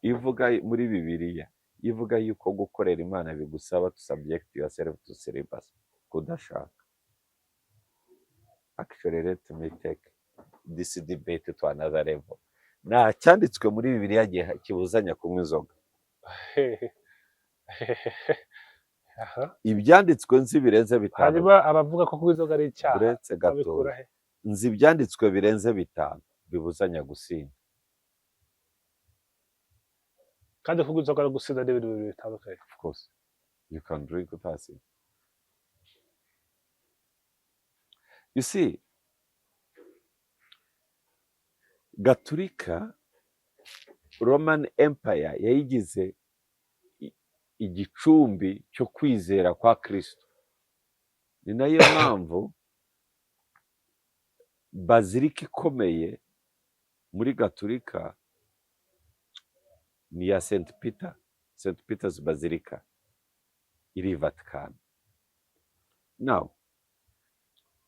ivuga muri Bibiliya ivuga yuko gukorera Imana bigusaba to subject yourself to celibacy, kudashaka. Actually let me take this debate to another level. Nta cyanditswe muri Bibiliya kibuzanya kunywa inzoga. Ibyanditswe nzi birenze bitanu. Hanyuma abavuga ko kunywa inzoga ari icyaha. Uretse gato. Nzi ibyanditswe birenze bitanu bibuzanya gusinda. Kandi kunywa inzoga no gusinda ni ibintu bibiri bitandukanye. Of course. You can drink without it. You see, gaturika roman empire yayigize igicumbi cyo kwizera kwa kristo. Ni nayo mpamvu bazilika ikomeye muri gaturika ni ya St Peter's Basilica iri Vatican. Now,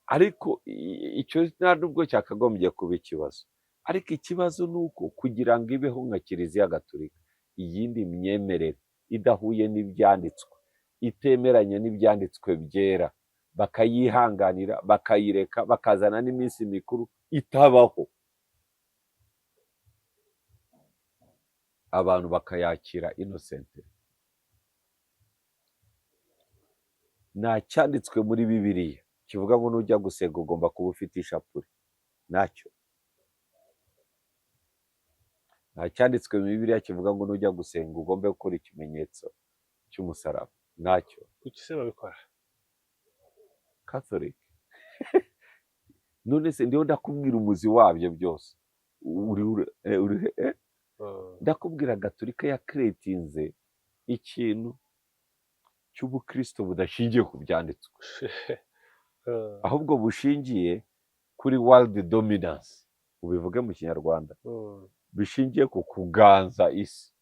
ariko icyo nta nubwo cyakagombye kuba ikibazo, ariko ikibazo ni uko kugira ngo ibeho nka kiliziya gaturika iyindi myemerere idahuye n'ibyanditswe, itemeranya n'ibyanditswe byera, bakayihanganira, bakayireka, bakazana n'iminsi mikuru itabaho, abantu bakayakira innocently. Nta cyanditswe muri Bibiliya kivuga ngo nujya gusenga ugomba kuba ufite ishapure, ntacyo. Nta cyanditswe muri Bibiliya kivuga ngo nujya gusenga ugomba gukora ikimenyetso cy'umusaraba, ntacyo. kuki se babikora? Catholic. None se ndiho ndakubwira umuzi wabyo byose. Ndakubwira gaturika ya creatinze ikintu cy'ubukristo budashingiye ku byanditswe, ahubwo bushingiye kuri world dominance, ubivuge mu kinyarwanda, bishingiye ku kuganza isi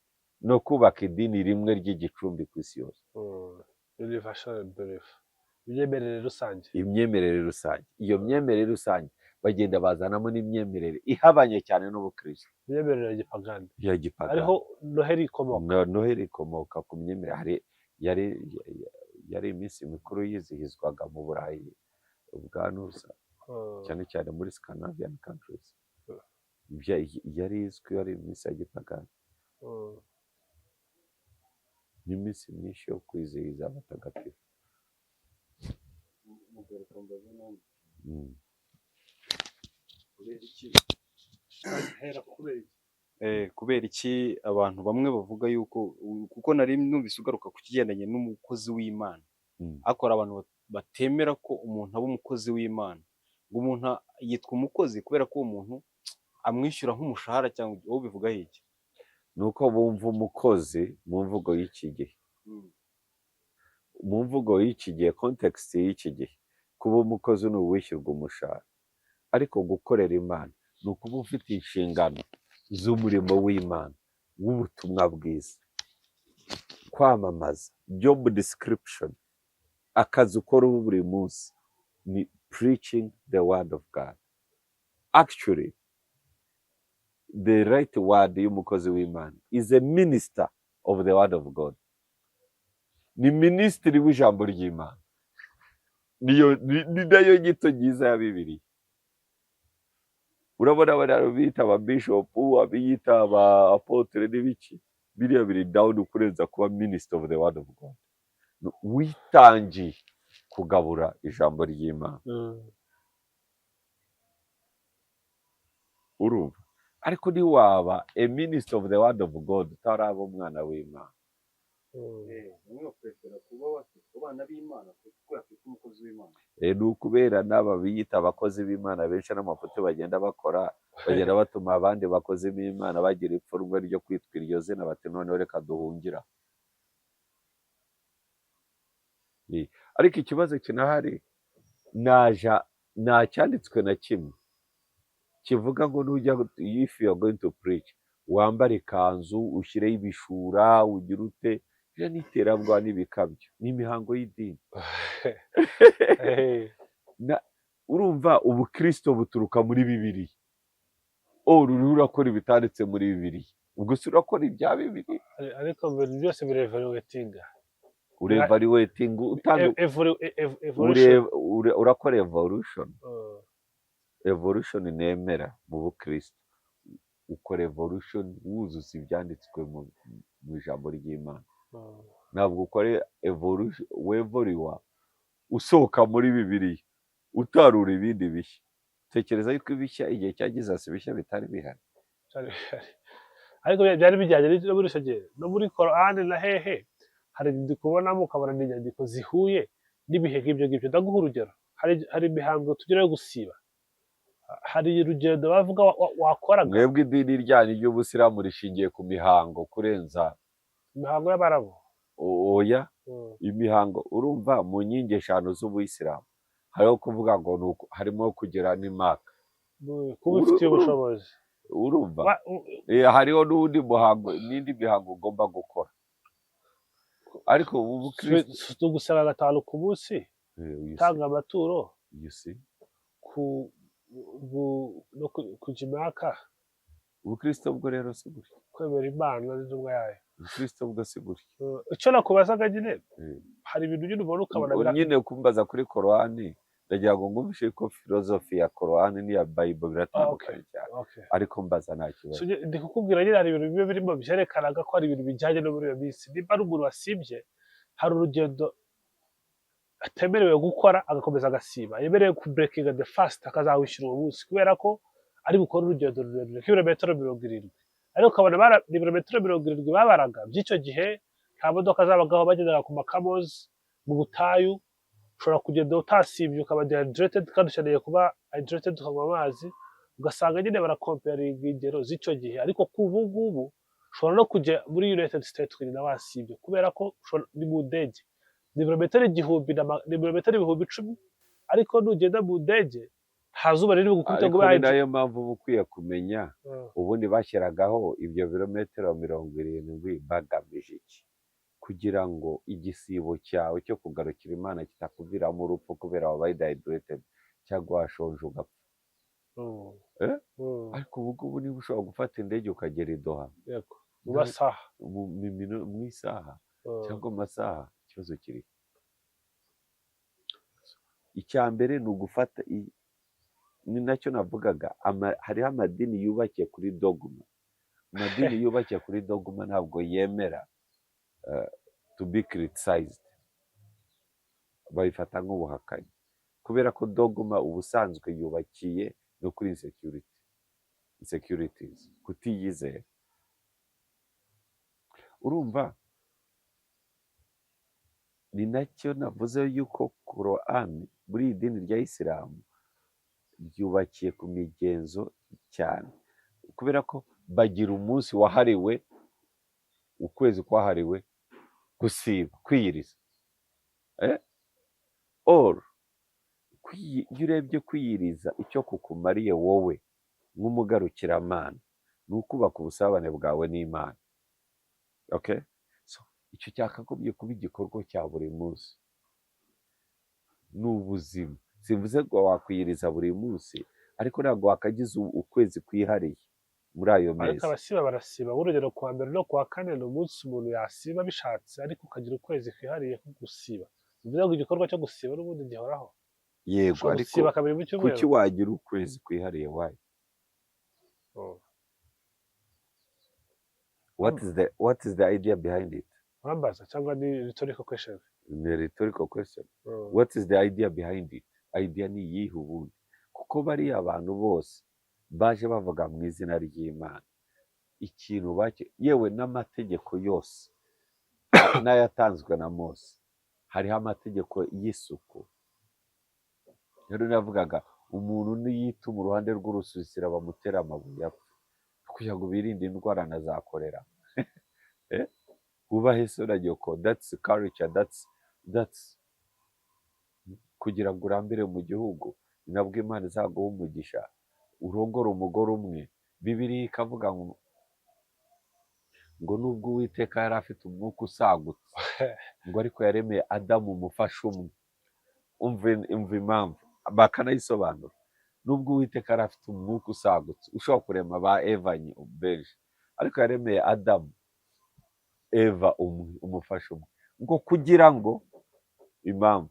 no kubaka idini rimwe ry'igicumbi ku isi yose. Universal belief, imyemerere rusange. Imyemerere rusange, iyo myemerere rusange bagenda bazanamo n'imyemerere ihabanye cyane n'ubukristo, imyemerere ya gipagani. ya gipagani. Ariho Noheli ikomoka. Noheli ikomoka ku myemerere. Yari iminsi mikuru yizihizwaga mu Burayi bwa Nusa, cyane cyane muri Scandinavian countries. Yari izwi, yari iminsi ya gipagani. N'iminsi myinshi yo kwizihiza abatagatifu. Kubera iki abantu bamwe bavuga yuko, kuko nari numvise ugaruka ku kigendanye n'umukozi w'Imana, ariko hari abantu batemera ko umuntu aba umukozi w'Imana, ngo umuntu yitwa umukozi kubera ko uwo muntu amwishyura nk'umushahara, cyangwa wowe bivugaho iki? Ni uko bumva umukozi mu mvugo y'iki gihe, mu mvugo y'iki gihe, context y'iki gihe, kuba umukozi ni uwishyurwa umushahara, ariko gukorera Imana ni ukuba ufite inshingano z'umurimo w'Imana, w'ubutumwa bwiza, kwamamaza, job description, akazi ukora buri munsi ni preaching the word of God. Actually, the right word y'umukozi w'Imana is a minister of the word of God. Ni minisitiri w'ijambo ry'Imana. Ni nayo nyito nyiza ya Bibiliya. Urabona abantu bita aba bishop, abiyita aba apotre n'ibiki, biriya biri down kurenza kuba minister of the word of God. Witangiye kugabura ijambo ry'Imana. Urumva? Ariko ni waba a minister of the word of God utaraba umwana w'Imana. Ni ukubera n'aba biyita abakozi b'Imana benshi n'amafoto bagenda bakora, bagenda batuma abandi bakozi b'Imana bagira ipfunwe ryo kwitwa iryo zina, bati noneho reka duhungira. Ariko ikibazo kinahari, nta cyanditswe na kimwe kivuga ngo nujya, if you are going to preach, wambara ikanzu, ushyireho ibishura, ugira ute. Byo ni iterabwoba n'ibikabyo, ni imihango y'idini. Urumva ubukristo buturuka muri Bibiliya. Ruriho urakora ibitanditse muri Bibiliya, ubwo se urakora ibya Bibiliya. Ariko byose birevaluatinga. Urevaluating, urakora evolution. Evolution nemera mu bukristo, ukora evolution wuzuza ibyanditswe mu ijambo ry'Imana. Ntabwo ukore evolution wevoriwa usohoka muri Bibiliya utarura ibindi bishya. Tekereza yuko ibishya igihe cyagize bishya bitari bihari. Ariko byari bijyanye no muri icyo gihe, no muri Korani na hehe hari ndikubonamo ukabona n'inyandiko zihuye n'ibihe nk'ibyo ngibyo. Ndaguha urugero, hari imihango tugira yo gusiba. hari urugendo bavuga wakoraga mwebwe idini ryanyu ry'ubusiramu rishingiye ku mihango kurenza imihango y'abarabu. oya imihango urumva mu nkingi eshanu z'ubuyisilamu hariho kuvuga ngo harimo kugera n'imaka kuba ufitiye ubushobozi urumva hariho n'indi mihango ugomba gukora ariko ubukristo gusaba 5 ku munsi utanga amaturo kujya imaka. ubukristo bwo rero si gutya kwemera imana n'intumwa yayo. ubukristo bwo si gutya icyo nakubazaga nyine hari ibintu nyine ubona ukabona nyine kumbaza kuri korowani ndagira ngo ngumvishe ko filozofi ya korowani n'iya bayibolo biratandukanye cyane ariko mbaza nta kibazo. ndi kukubwira nyine hari ibintu biba birimo byerekanaga ko hari ibintu bijyanye no muri iyo minsi. niba ari umuntu wasibye hari urugendo atemerewe gukora agakomeza agasiba, yemerewe ku breakinga the fast akazawishyura uwo munsi kubera ko ari bukora urugendo rurerure kilometero 70, ariko ukabona ibirometero 70 babaraga by'icyo gihe nta modoka zabagaho, bagendaga ku makamozi mu butayu. ushobora kugenda utasibye ukaba dehydrated kandi ukeneye kuba hydrated ukanywa amazi, ugasanga nyine barakomparinga ingero z'icyo gihe. ariko kuva ngubu ushobora no kujya muri United States ukagenda wasibye kubera ko ni mu ndege ni ibirometero 10,000 ariko nugenda mu ndege nta zuba riri bugukubite ngo ariko nayo mpamvu uba ukwiye kumenya ubundi bashyiragaho ibyo birometero 70 bagamije iki? kugira ngo igisibo cyawe cyo kugarukira Imana kitakuviramo urupfu kubera wabaye dehydrated cyangwa washonje ugapfa. ariko ubu ngubu niba ushobora gufata indege ukagera i Doha mu masaha mu isaha cyangwa amasaha, ikibazo kiri icya mbere ni ugufata ni nacyo navugaga hariho amadini yubakiye kuri dogma. amadini yubakiye kuri dogma ntabwo yemera to be criticized, bayifata nk'ubuhakanyi kubera ko dogma ubusanzwe yubakiye no kuri insecurities, kutiyizera. urumva ni nacyo navuze yuko Korani muri iyi dini rya Isilamu ryubakiye ku migenzo cyane kubera ko bagira umunsi wahariwe, ukwezi kwahariwe gusiba, kwiyiriza. iyo urebye kwiyiriza icyo kukumariye wowe nk'umugarukiramana ni ukubaka ubusabane bwawe n'Imana. icyo cyakagombye kuba igikorwa cya buri munsi. ni ubuzima. simvuze ngo wakwiyiriza buri munsi ariko ntabwo wakagize ukwezi kwihariye muri ayo mezi. ariko abasiba barasiba, urugero kuwa mbere no kuwa kane ni umunsi umuntu yasiba bishatse, ariko ukagira ukwezi kwihariye ko gusiba. bivuze ngo igikorwa cyo gusiba n'ubundi gihoraho. yego ariko kuki wagira ukwezi kwihariye wayo? what is the idea behind it? urambaza cyangwa ni rhetorical question? ni rhetorical question. what is the idea behind it? idea ni iyihe ubundi? kuko bariya abantu bose baje bavuga mu izina ry'Imana ikintu yewe n'amategeko yose n'ayatanzwe na Mose hariho amategeko y'isuku. rero navugaga umuntu niyituma uruhande rw'urusisiro bamutera amabuye apfa kugira ngo birinde indwara na za korera. wubahe so na nyoko, that's culture, that's kugira ngo urambire mu gihugu. nabwo Imana izaguha umugisha urongora umugore umwe. Bibiliya ikavuga ngo nubwo Uwiteka yari afite umwuka usagutse ngo ariko yaremeye Adamu umufasha umwe. umva impamvu bakanayisobanura. nubwo Uwiteka yari afite umwuka usagutse ushobora kurema ba Eva benshi, ariko yaremeye Adamu Eva umwe, umufasha umwe, ngo kugira ngo impamvu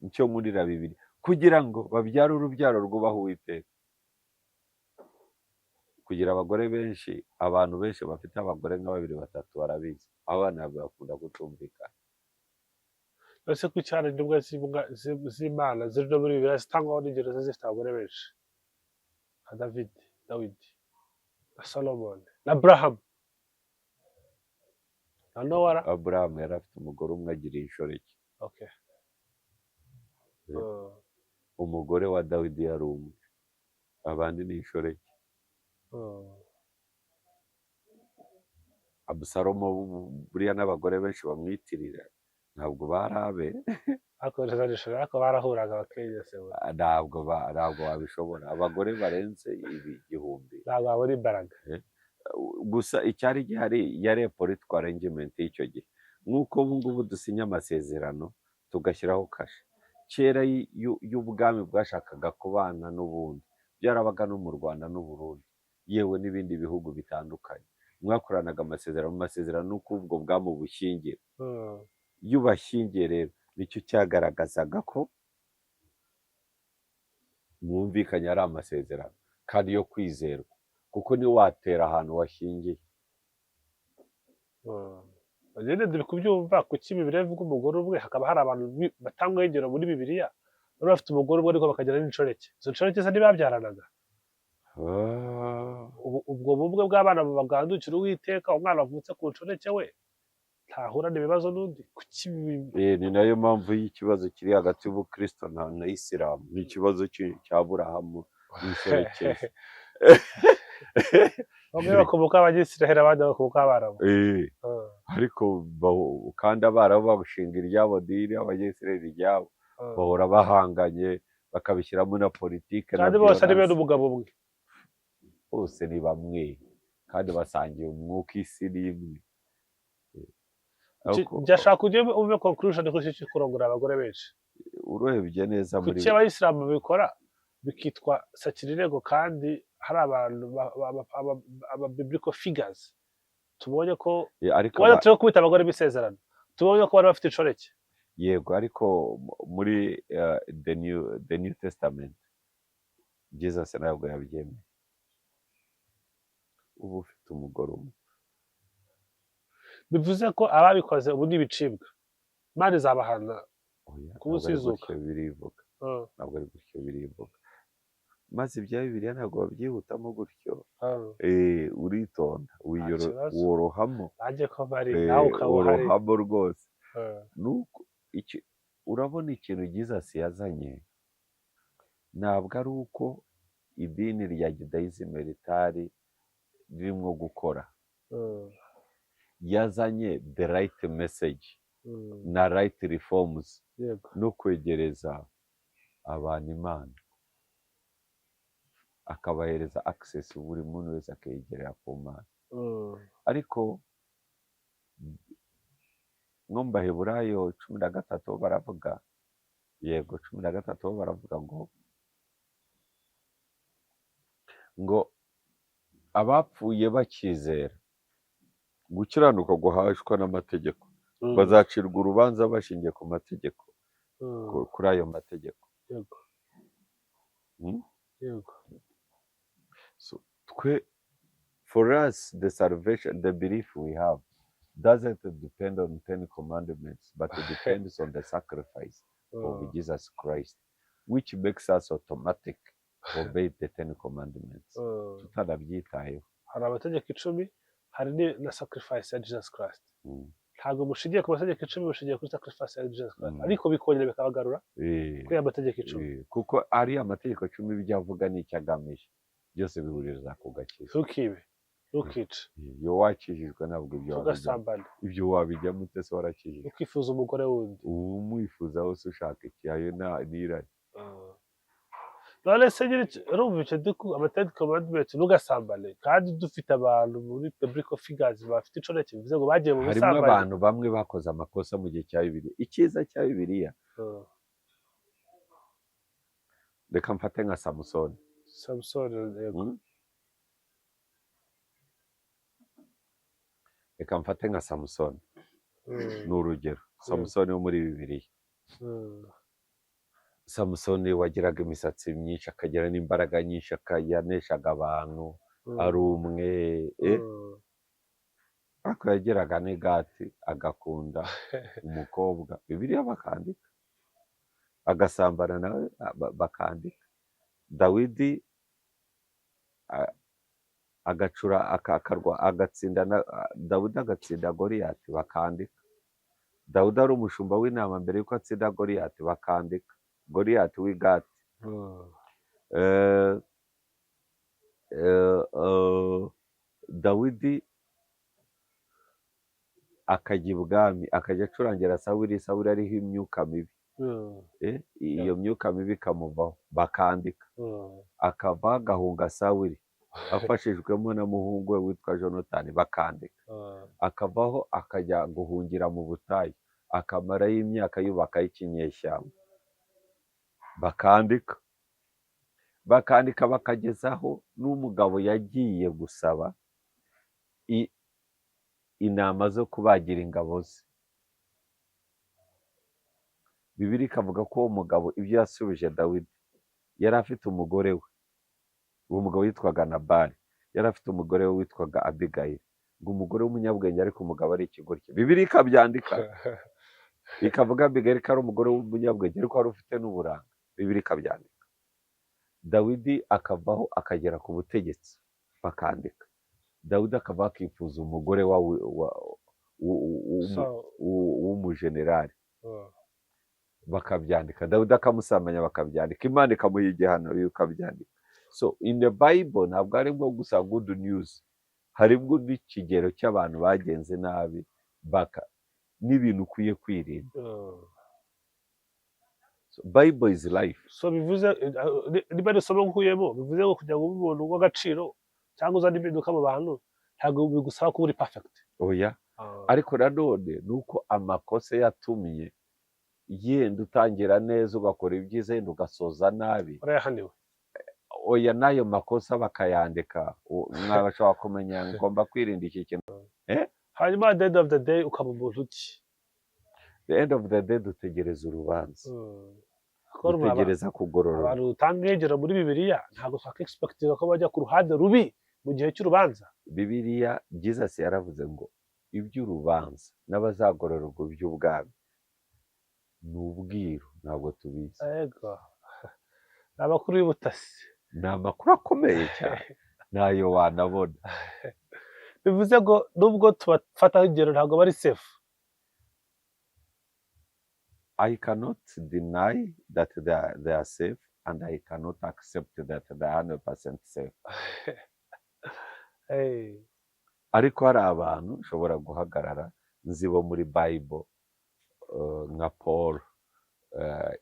nicyo nkurira Bibiliya, kugira ngo babyare urubyaro rwubaha Uwiteka. kugira abagore benshi, abantu benshi bafite abagore nka 2-3 barabizi, abana bakunda kutumvikana. ese ku cyane nibwo z'Imana ziri no muri Bibiliya zitangwaho n'ingero zifite abagore benshi nka Dawidi na Solomon na Abraham na Nowa. Abraham yari afite umugore umwe agira inshoreke. umugore wa Dawidi yari umwe. abandi ni inshoreke. Abusalomo buriya n'abagore benshi bamwitirira ntabwo bari abe. akoresheje inshuro ariko barahuraga bakegesebura ntabwo wabishobora, abagore barenze igihumbi. ntabwo babura imbaraga. Gusa icyari gihari yari political arrangement y'icyo gihe, nk'uko ubu ngubu dusinya amasezerano tugashyiraho kashe. Kera y'ubwami bwashakaga kubana n'ubundi byarabaga no mu Rwanda n'u Burundi yewe n'ibindi bihugu bitandukanye, mwakoranaga amasezerano. Mu masezerano nuko ubwo bwami bushyingira, iyo ubashyingiye rero nicyo cyagaragazaga ko mwumvikanye ari amasezerano kandi yo kwizerwa, kuko niyo watera ahantu washyingiye. Rero turi kubyumva kuki Bibiliya ivuga umugore umwe, hakaba hari abantu batanga ingero muri Bibiliya bari bafite umugore umwe ariko bakagira n'inshoreke. Izo nshoreke se ntibabyaranaga? Ubwo bumwe bw'abana bugandukira Uwiteka, umwana wavutse ku nshoreke we ntahurana ibibazo n'undi. Kuki ni nayo mpamvu y'ikibazo kiri hagati y'ubukristo na Isilamu, ni ikibazo cya Aburahamu n'inshoreke. bamwe bakomoka abanyisiraheli abandi bakomoka abarabu. ariko kandi abarabu bagushinga iryabo dini, abanyisiraheli iryabo, bahora bahanganye bakabishyiramo na politike, kandi bose ari bene umugabo umwe, bose ni bamwe kandi basangiye umwuka, isi ni imwe. byashaka ujye uve conclusion ko cyo kurongora abagore benshi. Urebye neza muri kuki abayisilamu bikora bikitwa sakirirego, kandi hari abantu aba biblical figures tubonye ko wajya turi kubita abagore b'isezerano, tubonye ko bari bafite inshoreke. Yego, ariko muri the new testament Jesus ntabwo yabyemeye. Ubu ufite umugore umwe bivuze ko ababikoze ubu n'ibicibwa Imana izabahana ku munsi w'izuka. birivuga ntabwo ari gutyo birivuga, maze ibya Bibiliya ntabwo babyihutamo gutyo. Uritonda, worohamo, worohamo rwose. Urabona ikintu Jesus yazanye ntabwo ari uko idini rya Judaism ritari ririmo gukora. Yazanye the right message na right reforms no kwegereza abantu Imana, akabahereza access, buri muntu wese akegerera ku Mana. Ariko nko mu Baheburayo 13 baravuga, yego 13 baravuga ngo abapfuye bakizera gukiranuka guhashwa n'amategeko bazacirwa urubanza bashingiye ku mategeko, kuri ayo mategeko. So for us the salvation, the belief we have doesn't depend on 10 commandments, but it depends on the sacrifice of Jesus Christ, which makes us automatic obey the 10 commandments. Tutanabyitayeho, hari amategeko 10, hari na sacrifice ya Jesus Christ. Ntabwo mushingiye ku mategeko 10, mushingiye kuri sacrifice ya Jesus Christ, ariko bikongera bikabagarura kuri amategeko 10, kuko ari amategeko 10 ibyo avuga n'icyo agamije byose bihuriza ku gakiza. Ntukibe, ntukice, iyo wakijijwe ntabwo ibyo wabijyamo utese warakijijwe. ukifuza umugore wundi, umwifuza wose ushaka iki, ayo n'irari. none se urumva icyo amategeko commandments ntugasambane, kandi dufite abantu muri biblical figures bafite inshoreke, bivuze ngo bagiye mu busambanyi. Harimo abantu bamwe bakoze amakosa mu gihe cya Bibiliya. Icyiza cya Bibiliya, reka mfate nka Samusoni. Reka mfate nka Samusoni, ni urugero. Samusoni wo muri Bibiliya, Samusoni wagiraga imisatsi myinshi, akagira n'imbaraga nyinshi, yaneshaga abantu ari umwe, ariko yagiraga n'igati, agakunda umukobwa. Bibiliya bakandika, agasambana nawe bakandika. Dawidi agacura agatsinda, Dawidi agatsinda Goliyati bakandika. Dawudi ari umushumba w'intama mbere yuko atsinda Goliyati bakandika. Goliyati w'igati. dawidi akajya ibwami akajya acurangira sawuli, sawuli ariho imyuka mibi. Iyo myuka mibi ikamuvaho bakandika, akava agahunga sawuli afashijwemo na muhungu we witwa jonatani bakandika, akavaho akajya guhungira mu butayu akamarayo imyaka yubakaho ikinyeshyamba bakandika bakagezaho n'umugabo yagiye gusaba inama zo kubagira ingabo ze. Bibiliya ikavuga ko uwo mugabo ibyo yasubije Dawidi, yari afite umugore we, uwo mugabo yitwaga Nabali, yari afite umugore we witwaga Abigayili, ngo umugore w'umunyabwenge ariko umugabo ari ikigoryi. Bibiliya ikabyandika ikavuga Abigayili ko ari umugore w'umunyabwenge ariko wari ufite n'uburanga. Bibiliya ikabyandika. Dawidi akavaho akagera ku butegetsi bakandika, Dawidi akavaho akifuza umugore w'umujenerali bakabyandika, Dawidi akamusamanya bakabyandika, Imana ikamuha igihano bikabyandika. So in the Bible ntabwo aribwo gusa good news, haribwo n'ikigero cy'abantu bagenze nabi n'ibintu ukwiye kwirinda. So Bible is life. So bivuze niba isomo nkuyemo bivuze ngo kugira ngo ube umuntu w'agaciro cyangwa uzane impinduka mu bantu ntabwo bigusaba kuba uri perfect. Oya, ariko nanone nuko amakosa yatumye yenda utangira neza ugakora ibyiza yenda ugasoza nabi. Urayahaniwe. Oya, n'ayo makosa bakayandika, mwabashobora kumenya ngomba kwirinda iki kintu. Hanyuma at the end of the day ukaba umuntu ki? The end of the day dutegereza urubanza, dutegereza kugorora. Abantu utanga ingero muri Bibiliya ntabwo twaka expectinga ko bajya ku ruhande rubi mu gihe cy'urubanza. Bibiliya Jesus yaravuze ngo iby'urubanza n'abazagororerwa iby'ubwami ni ubwiru, ntabwo tubizi. Yego, ni amakuru y'ubutasi, ni amakuru akomeye cyane ntayo wanabona. bivuze ngo nubwo tubafataho ingero ntabwo bari safe. I cannot deny that they are safe and I cannot accept that they are 100% safe. Ariko hari abantu ushobora guhagarara nzi bo muri Bible nka Paul,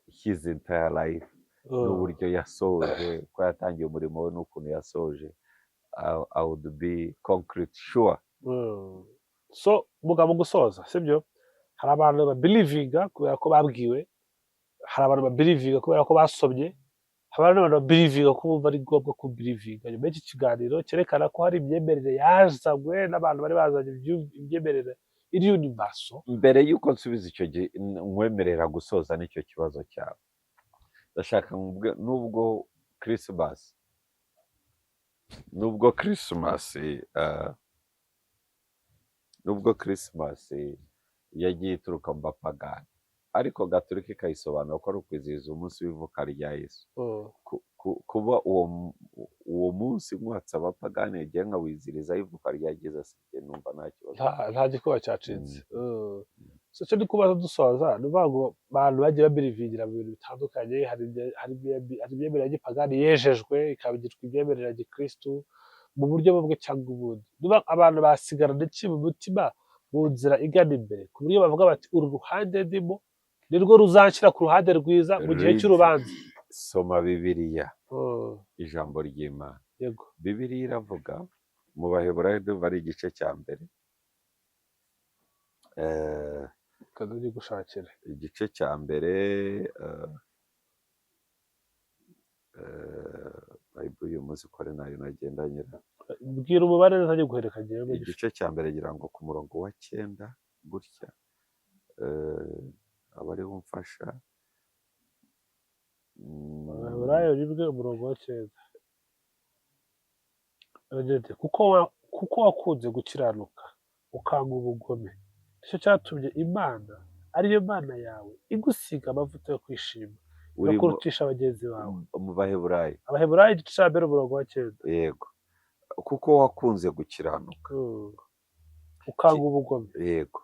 his entire life n'uburyo yasoje, ko yatangiye umurimo we n'ukuntu yasoje, I would be concrete sure. So mugabo gusoza sibyo, hari abantu babelivinga kubera ko babwiwe, hari abantu babelivinga kubera ko basomye, hari abantu babelivinga ko bumva ari ngombwa kubelivinga. Nyuma y'iki kiganiro cyerekana ko hari imyemerere yazanywe n'abantu bari bazanye imyemerere iri universal. Mbere y'uko nsubiza icyo gihe nkwemerera gusoza n'icyo kibazo cyawe, ndashaka nubwo Christmas yagiye ituruka mu bapagani, ariko Gatolika ikayisobanura ko ari ukwizihiza umunsi w'ivuka rya Yesu. Kuba uwo munsi mwatsa abapagani igihe nkawizihiriza ivuka rya Jesus, numva nta kibazo, nta gikuba cyacitse. So cyo ndikubaza dusoza, nuvuga ngo abantu bagiye babirivingira mu bintu bitandukanye. Hari imyemerere y'igipagani yejejwe ikabigirwa imyemerere ya gikristu mu buryo bumwe cyangwa ubundi. Abantu basigara n'iki mu mutima mu nzira igana imbere, ku buryo bavuga bati uru ruhande ndimo nirwo ruzanshyira ku ruhande rwiza mu gihe cy'urubanza. Soma Bibiliya, ijambo ry'Imana. Yego, Bibiliya iravuga mu Baheburayo bari igice cya mbere, kandi gushakira igice cya mbere, Bible uyu munsi ko ari nayo nagendanye. Bwira umubare ntajye guherekanya. Igice cya mbere gira ngo ku murongo wa 9 gutya, abari bumfasha. Baheburayo rimwe umurongo wa 9. Kuko wakunze gukiranuka ukanga ubugome, nicyo cyatumye Imana ariyo Mana yawe igusiga amavuta yo kwishima no kurutisha bagenzi bawe. Mu Baheburayo, Abaheburayo igice cya mbere umurongo wa 9. Yego, kuko wakunze gukiranuka ukanga ubugome, yego,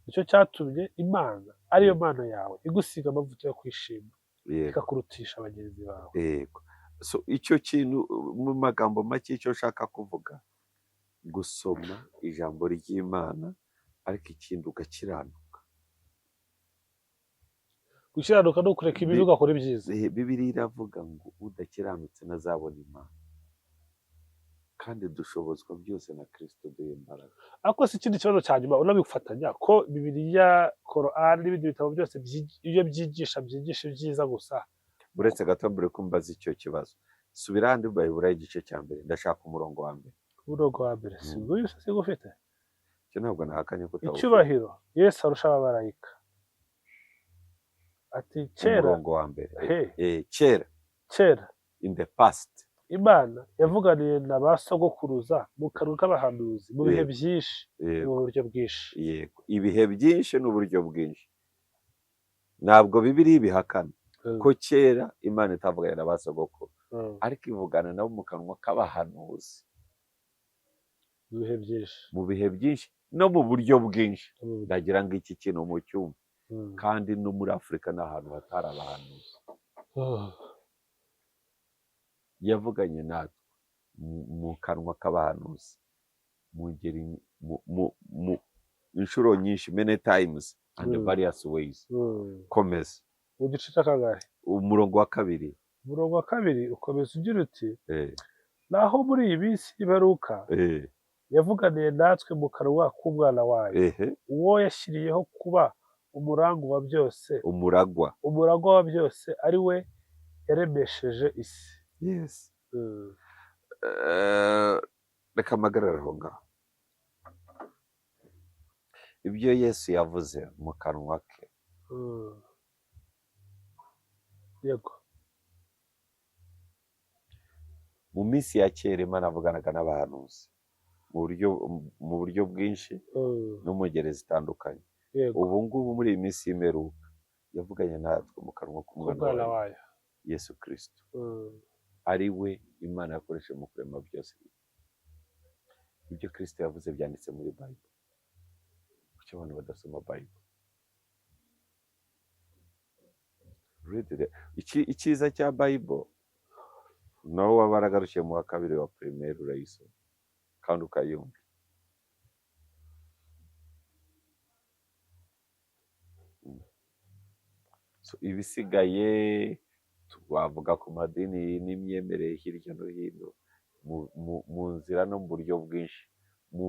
nicyo cyatumye Imana ariyo Mana yawe igusiga amavuta yo kwishima ikakurutisha bagenzi bawe. Yego, So, icyo kintu mu magambo make icyo nshaka kuvuga, gusoma ijambo ry'Imana ariko ikindi ugakiranuka. gukiranuka ni ukureka ibibi ugakora ibyiza. Bibiliya iravuga ngo udakiranutse ntazabona Imana, kandi dushobozwa byose na Kristo duha imbaraga. ariko si ikindi kibazo cya nyuma unabifatanya ko Bibiliya, Korani n'ibindi bitabo byose iyo byigisha ibyiza gusa. Uretse gato mbere ko mbaza icyo kibazo, subira handi Bayibura igice cya mbere, ndashaka umurongo wa mbere. Umurongo wa mbere si nguyu se sigufite Icyo ntabwo nahakanye ko utawufite. icyubahiro Yesu arusha abamarayika. Ati kera, Umurongo wa mbere. he, Kera in the past, Imana yavuganiye na ba sogokuruza mu kanwa k'abahanuzi mu bihe Yego. byinshi, yego, mu buryo bwinshi. yego, ibihe byinshi n'uburyo bwinshi. Ntabwo Bibiliya ibihakana ko kera Imana itavuganye na ba sogokuru, ariko ivugana nabo mu kanwa k'abahanuzi mu bihe byinshi, mu bihe byinshi no mu buryo bwinshi. Ndagira ngo iki kintu mu cyumba, kandi no muri Afurika ni ahantu hatari abahanuzi. Yavuganye natwe mu kanwa k'abahanuzi mu ngeri mu inshuro nyinshi, many times and various ways. Komeza mu gice cy'akagari umurongo wa kabiri. umurongo wa kabiri ukomeza ugira uti naho muri iyi minsi y'imperuka yavuganiye natwe mu kanwa k'umwana wayo, uwo yashyiriyeho kuba umuragwa wa byose, umuragwa wa byose ari we yaremesheje isi. Yes. Reka mpagarare aho ngaho. Ibyo Yesu yavuze mu kanwa ke, yego, mu minsi ya kera Imana avuganaga n'abahanuzi mu buryo bwinshi no mu ngeri zitandukanye. yego, Ubu ngubu muri iyi minsi y'imperuka yavuganye natwe mu kanwa k'umwana wayo Yesu Kristo, ari we Imana yakoresheje mu kurema byose. Ibyo Kristo yavuze byanditse muri Bible. Kuki abantu badasoma Bible? Icyiza cya Bible, nawe waba waragarukiye mu wa kabiri wa primaire urayisoma kandi ukayumva. So, ibisigaye twavuga ku madini n'imyemerere hirya no hino mu nzira no mu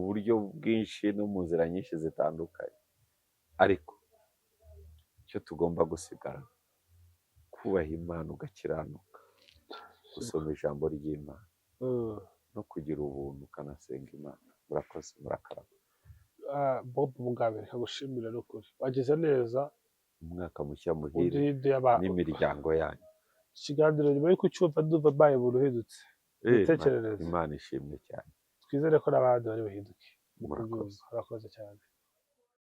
buryo bwinshi no mu nzira nyinshi zitandukanye, ariko icyo tugomba gusigara kubaha Imana ugakiranuka, gusoma ijambo ry'Imana no kugira ubuntu ukanasenga Imana. Murakoze, murakarama. Bob Mugabe, kagushimira n'ukuri wagize neza. Umwaka mushya muhire n'imiryango yanyu. Ikiganiro nyuma y'uko ucyumva ndumva mbaye umuntu uhindutse, imitekerereze. Imana ishimwe cyane. Twizere ko n'abandi bari buhinduke. Murakoze cyane.